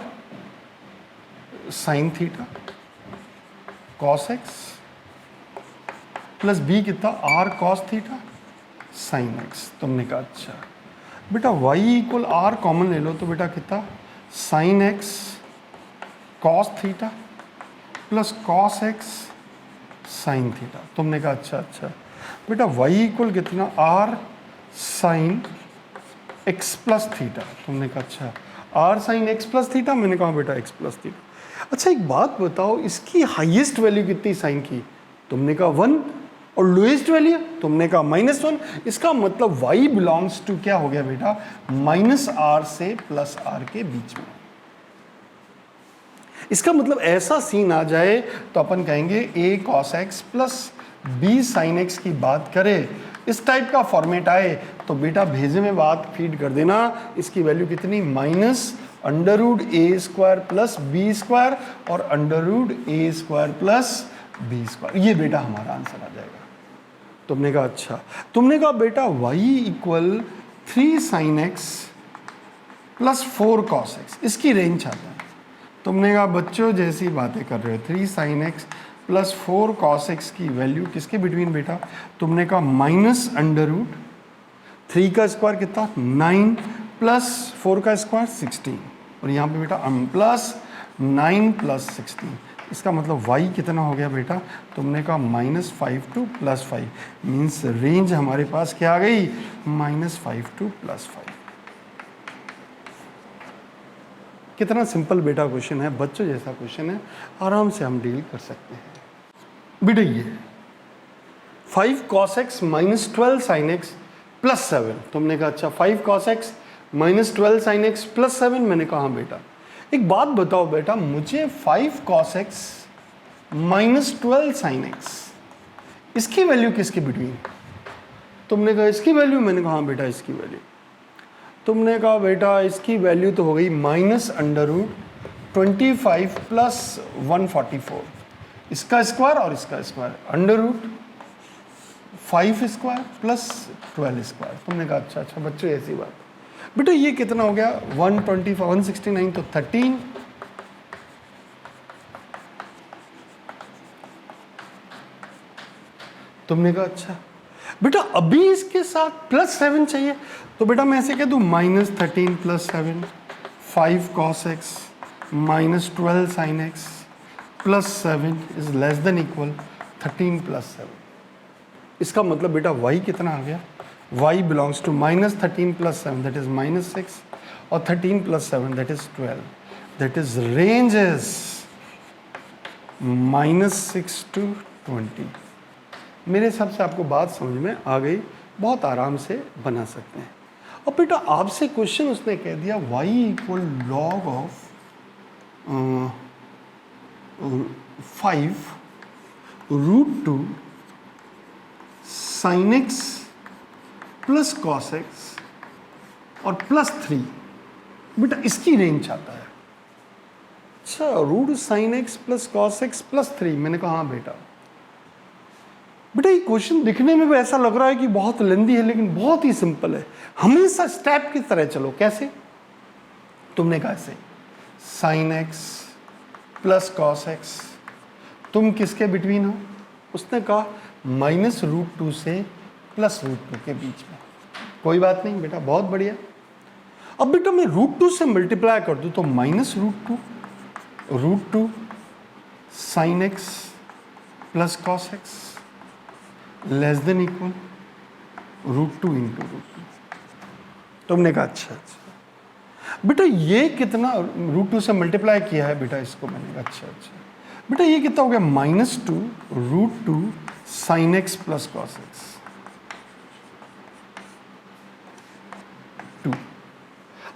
sin theta cos x plus b कितना r cos theta sin x। तुमने कहा अच्छा बेटा वाई इक्वल आर कॉमन ले लो तो बेटा कितना, sine x cos theta plus cos x sine theta. तुमने कहा अच्छा बेटा वाई इक्वल कितना, r sine x plus theta. तुमने कहा अच्छा r sine x plus theta, मैंने कहा बेटा एक्स प्लस थीटा। अच्छा एक बात बताओ, इसकी हाईएस्ट वैल्यू कितनी साइन की, तुमने कहा 1, और लोएस्ट वैल्यू तुमने कहा -1। इसका मतलब y बिलोंग्स टू क्या हो गया बेटा, -r से +r के बीच में। इसका मतलब ऐसा सीन आ जाए तो अपन कहेंगे a cos x plus b sin x की बात करें, इस टाइप का फॉर्मेट आए तो बेटा भेजे में बात फीड कर देना। इसकी वैल्यू कितनी, -√a² प्लस b² और √a² प्लस b²। ये बेटा हमारा आंसर आ जाएगा। तुमने कहा अच्छा, तुमने कहा बेटा y equal 3 sin x plus 4 cos x, इसकी रेंज आता है। तुमने कहा बच्चों जैसी बातें कर रहे हो, 3 sin x plus 4 cos x की वैल्यू किसके बिटवीन बेटा, तुमने कहा -√3 का स्क्वायर कितना 9 प्लस 4 का स्क्वायर 16, और यहाँ पे बेटा प्लस 9 प्लस 16। इसका मतलब y कितना हो गया बेटा, तुमने कहा -5 टू +5, मीन्स रेंज हमारे पास क्या आ गई, -5 टू +5। कितना सिंपल बेटा क्वेश्चन है, बच्चों जैसा क्वेश्चन है, आराम से हम डील कर सकते हैं। बेटा ये 5 cos x minus 12 sin x plus 7, तुमने कहा अच्छा 5 cos x minus 12 sin x plus 7, मैंने कहा हाँ बेटा। एक बात बताओ बेटा, मुझे 5 cos x minus 12 sin x, इसकी वैल्यू किसके बिटवीन, तुमने कहा इसकी वैल्यू, मैंने कहा हाँ बेटा इसकी वैल्यू। तुमने कहा बेटा इसकी वैल्यू तो हो गई -√25 प्लस 144, इसका स्क्वायर और इसका स्क्वायर, √5² प्लस 12²। तुमने कहा अच्छा बच्चों ऐसी बात बेटा, ये कितना हो गया 169 तो 13, तुमने कहा अच्छा बेटा अभी इसके साथ +7 चाहिए, तो बेटा मैं ऐसे कह दूं -13 plus 7, 5 cos x minus 12 sin x plus 7 is less than equal 13 plus 7। इसका मतलब बेटा y कितना आ गया, y belongs to -13 plus 7 that is -6, और 13 plus 7 that is 12, that is range is -6 to 20। मेरे हिसाब से आपको बात समझ में आ गई, बहुत आराम से बना सकते हैं। और बेटा आपसे क्वेश्चन उसने कह दिया y equal log of 5 √2 sin x plus cos x और +3, बेटा इसकी रेंज आता है। अच्छा √sin x plus cos x +3, मैंने कहा हाँ बेटा। बेटा ये क्वेश्चन दिखने में भी ऐसा लग रहा है कि बहुत लेंदी है, लेकिन बहुत ही सिंपल है। हमेशा स्टेप की तरह चलो। कैसे, तुमने कहा ऐसे sin x plus cos x, तुम किसके बिटवीन हो, उसने कहा -√2 से +√2 के बीच में। कोई बात नहीं बेटा, बहुत बढ़िया। अब बेटा मैं √2 से मल्टीप्लाई कर दूं तो -√2 sin x plus cos x less than equal √2 into √2। तुमने कहा अच्छा बेटा ये कितना, √2 से मल्टीप्लाई किया है बेटा इसको, मैंने कहा अच्छा बेटा ये कितना हो गया -2 √2 sin x plus cos x 2।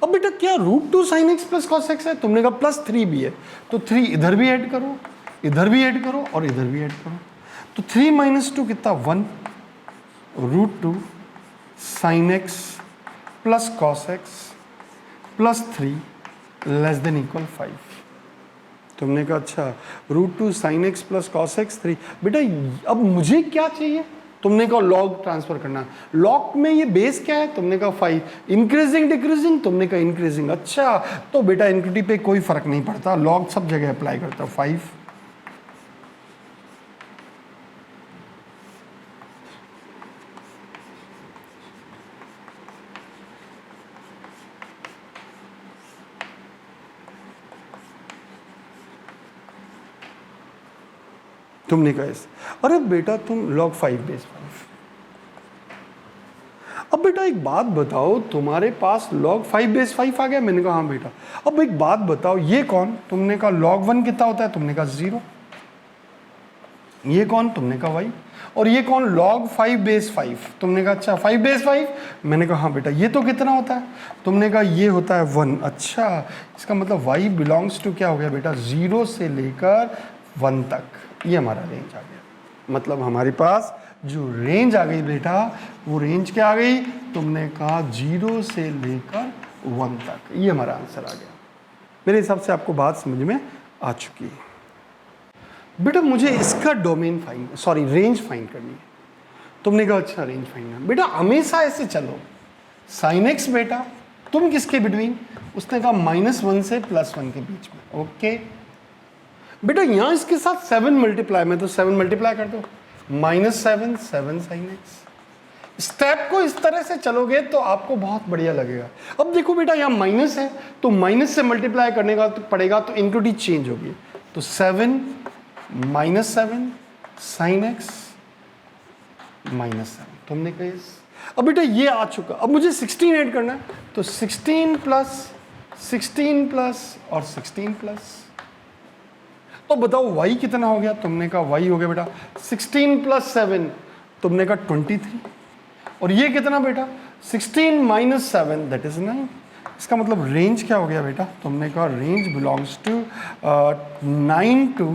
अब बेटा क्या √2 sin x plus cos x है, तुमने कहा +3 भी है, तो 3 इधर भी ऐड करो, इधर भी ऐड करो और इधर भी ऐड करो, तो 3 - 2 कितना 1 √2 sin x plus cos x plus 3 less than equal 5। तुमने कहा अच्छा √2 sin x plus cos x 3। बेटा अब मुझे क्या चाहिए, तुमने कहा लॉग ट्रांसफर करना। लॉग में ये बेस क्या है, तुमने कहा 5, इंक्रीजिंग डिक्रीजिंग, तुमने कहा इंक्रीजिंग। अच्छा तो बेटा इनक्विटी पे कोई फर्क नहीं पड़ता, लॉग सब जगह अप्लाई करता। 5 5 तुमने कहा यस। अरे बेटा तुम log 5 बेस 5। अब बेटा एक बात बताओ, तुम्हारे पास log 5 बेस 5 आ गया? मैंने कहा हाँ बेटा। अब एक बात बताओ, ये कौन? तुमने कहा log 1 कितना होता है? तुमने कहा 0। ये कौन? तुमने कहा y। और ये कौन? log 5 base 5। तुमने कहा अच्छा 5 बेस 5। मैंने कहा हाँ बेटा। ये तो कितना होता है? तुमने कहा ये होता है 1। अच्छा, इसका मतलब y बिलोंग्स टू क्या हो गया बेटा? 0 से लेकर 1 तक। ये हमारा रेंज आ गया। मतलब हमारे पास जो रेंज आ गई बेटा, वो रेंज क्या आ गई? तुमने कहा 0 से लेकर 1 तक। ये हमारा आंसर आ गया। मेरे हिसाब से आपको बात समझ में आ चुकी है। बेटा मुझे इसका डोमेन रेंज फाइंड करनी है। तुमने कहा अच्छा रेंज फाइंड करना। बेटा हमेशा ऐसे चलो, sin x बेटा तुम किसके बिटवीन? उसने कहा -1 से +1 के बीच में। ओके बेटा यहाँ इसके साथ 7 मल्टीप्लाई में, तो 7 मल्टीप्लाई कर दो, -7 7 sin x। स्टेप को इस तरह से चलोगे तो आपको बहुत बढ़िया लगेगा। अब देखो बेटा यहाँ माइनस है, तो माइनस से मल्टीप्लाई करने का तो पड़ेगा, तो इनक्लूडी चेंज होगी। तो 7 -7 sin x -7। तुमने कहा यस। अब बेटा ये आ चुका, अब मुझे 16 ऐड करना है, तो 16 प्लस 16 प्लस और 16 प्लस। तो बताओ y कितना हो गया? तुमने कहा y हो गया बेटा 16 प्लस 7। तुमने कहा 23। और ये कितना बेटा? 16 माइनस 7 दैट इज 9। इसका मतलब रेंज क्या हो गया बेटा? तुमने कहा रेंज बिलोंग्स टू 9 to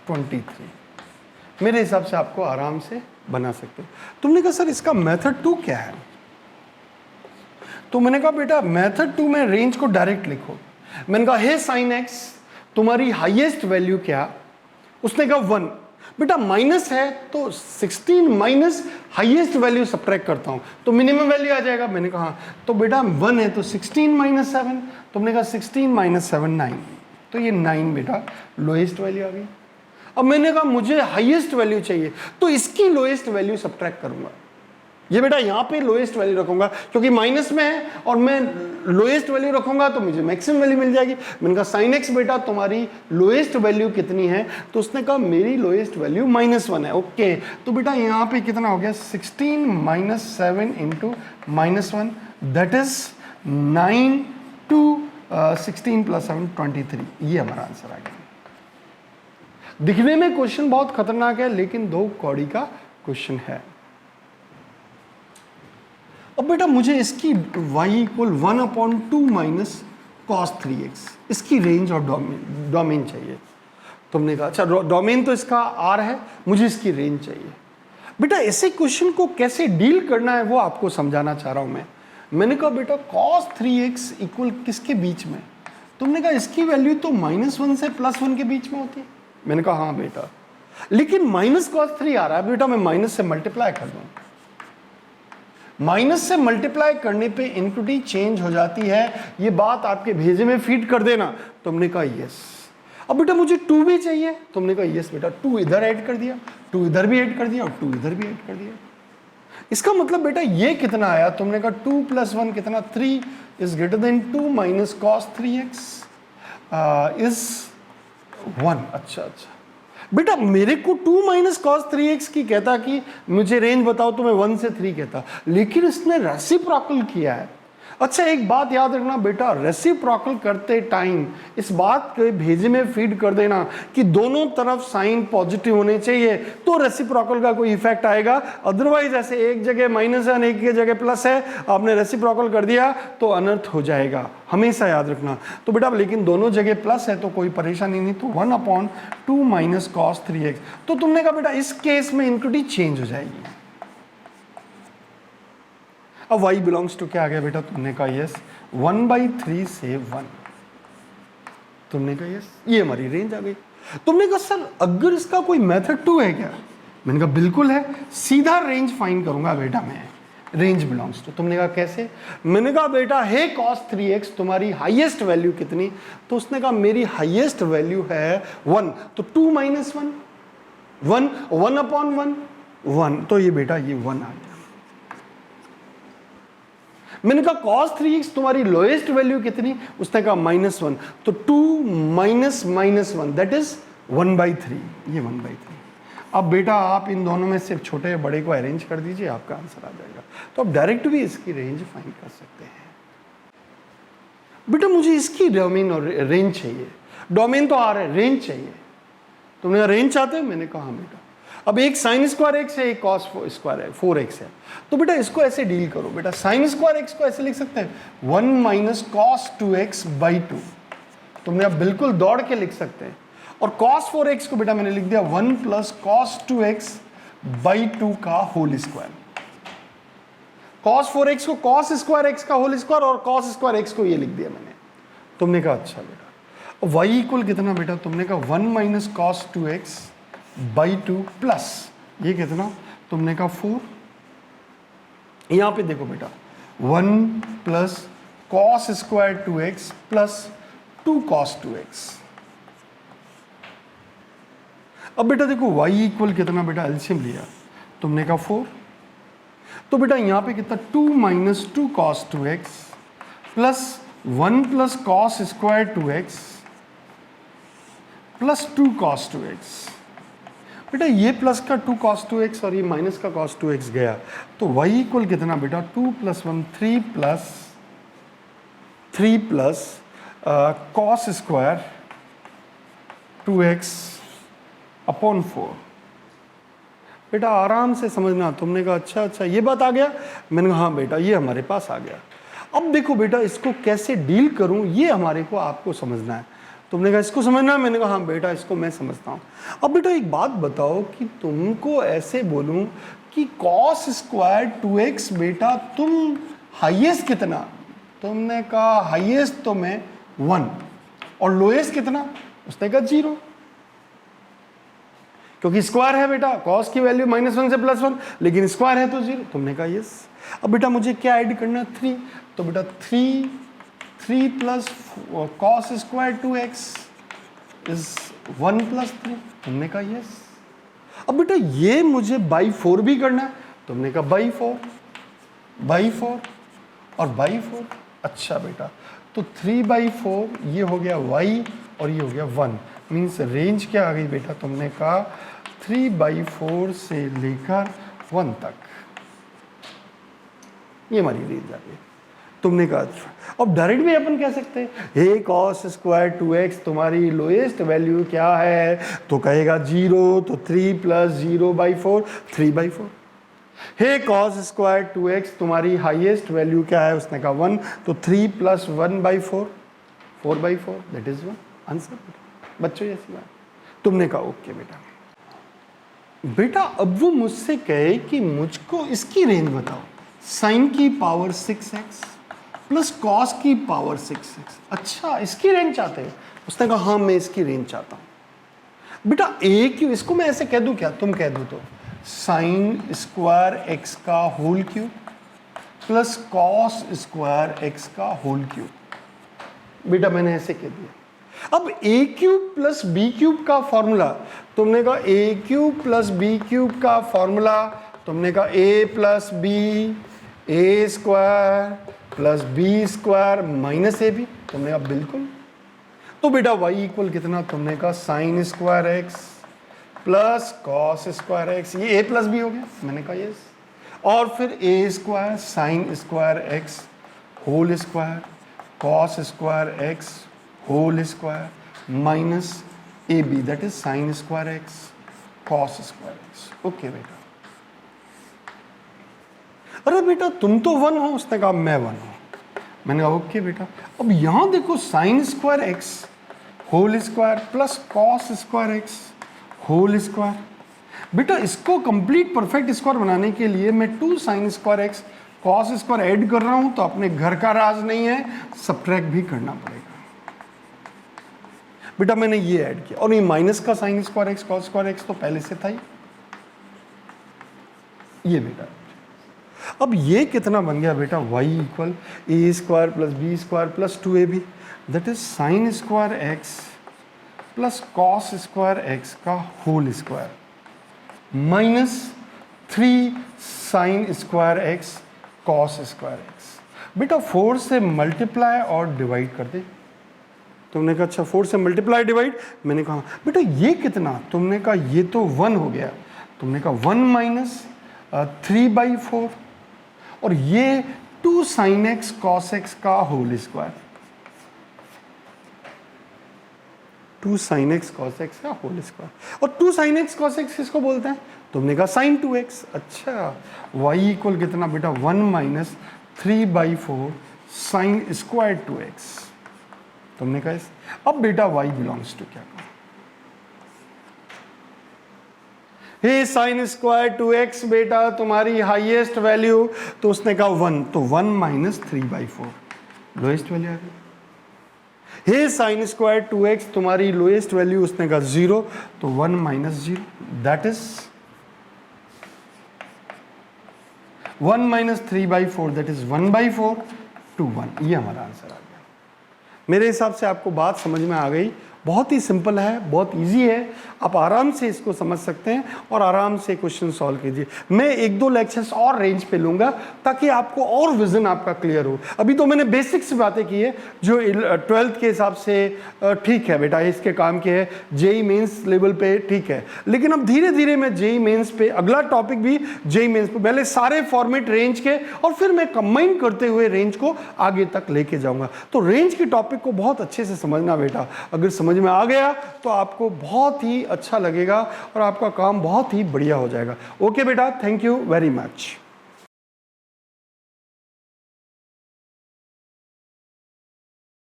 23। मेरे हिसाब से आपको आराम से बना सकते हो। तुमने कहा सर इसका मेथड 2 क्या है? तो मैंने कहा बेटा मेथड 2 में रेंज को डायरेक्ट लिखो। मैंने कहा हे साइन एक्स तुम्हारी हाईएस्ट वैल्यू क्या? उसने कहा 1। बेटा माइनस है तो 16 माइनस हाईएस्ट वैल्यू सब्ट्रैक्ट करता हूं तो मिनिमम वैल्यू आ जाएगा। मैंने कहा तो बेटा 1 है तो 16 माइनस 7। तुमने कहा 16 माइनस 7 9। तो ये 9 बेटा लोएस्ट वैल्यू आ गई। अब मैंने कहा मुझे हाईएस्ट वैल्यू चाहिए, तो इसकी लोएस्ट वैल्यू सब्ट्रैक्ट करूंगा। ये बेटा यहाँ पे लोएस्ट वैल्यू रखूंगा क्योंकि माइनस में है, और मैं लोएस्ट वैल्यू रखूंगा तो मुझे मैक्सिमम वैल्यू मिल जाएगी। मैंने कहा साइन एक्स बेटा तुम्हारी लोएस्ट वैल्यू कितनी है? तो उसने कहा मेरी लोएस्ट वैल्यू -1 है। ओके तो बेटा यहाँ पे कितना हो गया? 16 minus 7 into -1 that is 9 to 16 plus 7 23। ये हमारा आंसर आ गया। दिखने में क्वेश्चन बहुत खतरनाक है, लेकिन 2 कौड़ी का क्वेश्चन है। अब बेटा मुझे इसकी y equal 1/2 minus cos 3x इसकी रेंज और डोमेन चाहिए। तुमने कहा अच्छा डोमेन तो इसका r है, मुझे इसकी रेंज चाहिए। बेटा ऐसे क्वेश्चन को कैसे डील करना है वो आपको समझाना चाह रहा हूं मैं। मैंने कहा बेटा cos 3x इक्वल किसके बीच में? तुमने कहा इसकी वैल्यू तो -1 से +1 के बीच में होती है। मैंने कहा हाँ बेटा, लेकिन माइनस cos 3 आ रहा है बेटा, मैं माइनस से मल्टीप्लाई कर दूं। माइनस से मल्टीप्लाई करने पे इनक्लूडी चेंज हो जाती है, ये बात आपके भेजे में फीड कर देना। तुमने कहा यस। अब बेटा मुझे 2 भी चाहिए। तुमने कहा यस बेटा, 2 इधर ऐड कर दिया, 2 इधर भी ऐड कर दिया और 2 इधर भी ऐड कर दिया। इसका मतलब बेटा ये कितना आया? तुमने कहा 2 + 1 कितना? 3 is greater then 2 minus cos 3x is 1। अच्छा बेटा मेरे को 2 माइनस cos 3x की कहता कि मुझे रेंज बताओ तो मैं 1 से 3 कहता, लेकिन इसने रेसिप्रोकल किया है। अच्छा एक बात याद रखना बेटा, रेसिप्रोकल करते टाइम इस बात के भेजे में फीड कर देना कि दोनों तरफ साइन पॉजिटिव होने चाहिए, तो रेसिप्रोकल का कोई इफेक्ट आएगा। अदरवाइज ऐसे एक जगह माइनस है और एक जगह प्लस है, आपने रेसिप्रोकल कर दिया तो अनर्थ हो जाएगा, हमेशा याद रखना। तो बेटा लेकिन दोनों जगह प्लस है तो कोई परेशानी नहीं, तो 1/2 माइनस cos 3x। तो तुमने कहा बेटा इस केस में इनक्लूडी चेंज हो जाएगी। अब y बिलोंग्स टू क्या आ गया बेटा? तुमने कहा यस 1/3 से 1। तुमने कहा यस, ये हमारी रेंज आ गई। तुमने कहा सर अगर इसका कोई मेथड 2 है क्या? मैंने कहा बिल्कुल है, सीधा रेंज फाइंड करूंगा बेटा मैं, रेंज बिलोंग्स टू। तुमने कहा कैसे? मैंने कहा बेटा हे cos 3x तुम्हारी हाईएस्ट वैल्यू कितनी? तो उसने कहा मेरी हाईएस्ट वैल्यू है 1, तो 2 माइनस 1 1 1/1 1, तो ये बेटा ये 1 आ गया। मैंने कहा cos 3x तुम्हारी लोएस्ट वैल्यू कितनी? उसने कहा -1, तो 2 माइनस -1 दैट इज 1/3, ये 1/3। अब बेटा आप इन दोनों में से छोटे या बड़े को अरेंज कर दीजिए, आपका आंसर आ जाएगा। तो आप डायरेक्ट भी इसकी रेंज फाइंड कर सकते हैं। बेटा मुझे इसकी डोमेन और रेंज चाहिए, डोमेन तो आ रहा है, रेंज चाहिए। तुमने रेंज चाहते हो? मैंने कहा हाँ बेटा। अब एक साइन स्क्वायर एक्स है, एक कॉस स्क्वायर है, 4x है। तो बेटा इसको ऐसे डील करो बेटा, साइन स्क्वायर एक्स को ऐसे लिख सकते हैं 1 माइनस कॉस 2x बाई 2। तुमने अब बिल्कुल दौड़ के लिख सकते हैं। और cos 4x को बेटा मैंने लिख दिया 1 प्लस कॉस 2x बाई 2 का होल स्क्वायर। cos 4x को cos स्क्वायर x का होल स्क्वायर और cos स्क्वायर x को ये लिख दिया मैंने। तुमने कहा अच्छा बेटा। y इक्वल कितना बेटा? तुमने कहा 1 minus cos 2x by 2 plus ये कितना? तुमने कहा 4। यहां पे देखो बेटा 1 plus cos square 2x plus 2 cos 2x। अब बेटा देखो y इक्वल कितना बेटा? एलसीएम लिया, तुमने कहा 4। तो बेटा यहां पे कितना? 2 minus 2 cos 2x plus 1 plus cos square 2x plus 2 cos 2x। बेटा ये प्लस का 2 cos 2x और ये माइनस का cos 2x गया, तो y इक्वल कितना बेटा? 2 plus 1 3 plus cos square 2x upon 4। बेटा आराम से समझना। तुमने कहा अच्छा अच्छा ये बात आ गया? मैंने कहा हाँ बेटा ये हमारे पास आ गया। अब देखो बेटा इसको कैसे डील करूं ये हमारे को आपको समझना है। तुमने कहा इसको समझना है? मैंने कहा हाँ बेटा इसको मैं समझता हूँ। अब बेटा एक बात बताओ कि तुमको ऐसे बोलूं कि कॉस स्क्वायर 2x बेटा तुम हाईएस्ट कितना? तुमने कहा हाईएस्ट तो मैं 1 और लोएस्ट कितना? उसने कहा 0, क्योंकि स्क्वायर है बेटा, कॉस की वैल्यू -1 से +1 लेकिन स्क्वायर है तो 0। तुमने कहा यस। अब बेटा मुझे क्या ऐड करना? 3। तो बेटा 3 plus cos square 2x is 1 plus 3। तुमने कहा यस। अब बेटा ये मुझे बाई 4 भी करना है। तुमने कहा बाई 4 और बाई 4। अच्छा बेटा तो 3/4 ये हो गया y और ये हो गया 1। मीन्स रेंज क्या आ गई बेटा? तुमने कहा 3/4 से लेकर 1 तक, ये हमारी रेंज आ गई। तुमने कहा अब डायरेक्ट भी अपन कह सकते हैं हे कॉस स्क्वायर 2x तुम्हारी लोएस्ट वैल्यू क्या है? तो कहेगा 0, तो 3 प्लस 0/4 3/4। हे कॉस स्क्वायर 2x तुम्हारी हाईएस्ट वैल्यू क्या है? उसने कहा 1, तो 3 प्लस 1/4 4/4 दैट इज 1। आंसर बच्चों ऐसी बात। तुमने कहा ओके बेटा। बेटा अब वो मुझसे कहे कि मुझको इसकी रेंज बताओ, साइन की पावर 6x प्लस कॉस की पावर 6x। अच्छा इसकी रेंज चाहते हैं? उसने कहा हाँ मैं इसकी रेंज चाहता हूं। बेटा ए क्यों? इसको मैं ऐसे कह दूं क्या? तुम कह दो तो साइन स्क्वायर x का whole cube plus cos square x का होल क्यूब। बेटा मैंने ऐसे कह दिया। अब a cube plus b cube का फॉर्मूला, तुमने कहा a cube plus b cube का फॉर्मूला, तुमने कहा a plus b a square plus b square minus a b. तुमने कहा बिल्कुल। तो बेटा y इक्वल कितना? तुमने कहा sine square x plus cos square x, ये a प्लस बी हो गया। मैंने कहा यस। और फिर a square sine square x whole square cos square x whole square minus a b that is sine square x cos square x. Okay बेटा। अरे बेटा तुम तो 1 हो। उसने कहा मैं 1 हूं। मैंने कहा ओके बेटा। अब यहां देखो sine square x whole square plus cos square x whole square. बेटा इसको कंप्लीट परफेक्ट स्क्वायर बनाने के लिए मैं 2 sign square x cos square add कर रहा हूं, तो अपने घर का राज नहीं है, सब्ट्रैक्ट भी करना पड़ेगा। बेटा मैंने ये ऐड किया और ये माइनस का sign square x cos square x तो पहले से था ही। ये बेटा अब ये कितना बन गया बेटा? y equal a square plus b square plus 2ab that is sine square x plus cos square x का whole square minus 3 sine square x cos square x. बेटा 4 से मल्टीप्लाई और डिवाइड कर दे। तुमने कहा अच्छा 4 से मल्टीप्लाई डिवाइड, मैंने कहा बेटा ये कितना, तुमने कहा ये तो 1 हो गया, तुमने कहा 1 माइनस 3/4 और ये 2 sin x cos x का whole square, 2 sin x cos x का होल स्क्वायर। और 2 sin x cos x किसको बोलते हैं, तुमने कहा sin 2x। अच्छा y इक्वल कितना बेटा 1 माइनस 3/4 sin स्क्वायर 2x, तुमने कहा इस। अब बेटा y बिलोंग्स टू क्या, हे साइन स्क्वायर 2x बेटा तुम्हारी हाईएस्ट वैल्यू, तो उसने कहा 1, तो 1 माइनस 3/4 लोएस्ट वैल्यू आ गई। हे साइन स्क्वायर 2x तुम्हारी लोएस्ट वैल्यू, उसने कहा 0, तो 1 minus 0, that is 1 minus 3/4, that is 1/4 to 1। ये हमारा आंसर आ गया। मेरे हिसाब से आपको बात समझ में आ गई, बहुत ही सिंपल है, बहुत इजी है, आप आराम से इसको समझ सकते हैं और आराम से क्वेश्चन सॉल्व कीजिए। मैं 1-2 लेक्चर्स और रेंज पे लूँगा ताकि आपको और विजन आपका क्लियर हो। अभी तो मैंने बेसिक से बातें की है जो 12th के हिसाब से ठीक है बेटा, इसके काम के है, जेई मेंस लेवल पे ठीक है, लेकिन अब धीरे धीरे मैं जेई मेंस पे, अगला टॉपिक भी जेई मेंस पे, पहले सारे फॉर्मेट रेंज के और फिर मैं कंबाइन करते हुए रेंज को आगे तक लेके जाऊँगा। तो रेंज के टॉपिक को बहुत अच्छे से समझना बेटा, अगर समझ में आ गया तो आपको बहुत ही अच्छा लगेगा और आपका काम बहुत ही बढ़िया हो जाएगा। ओके बेटा, थैंक यू वेरी मच।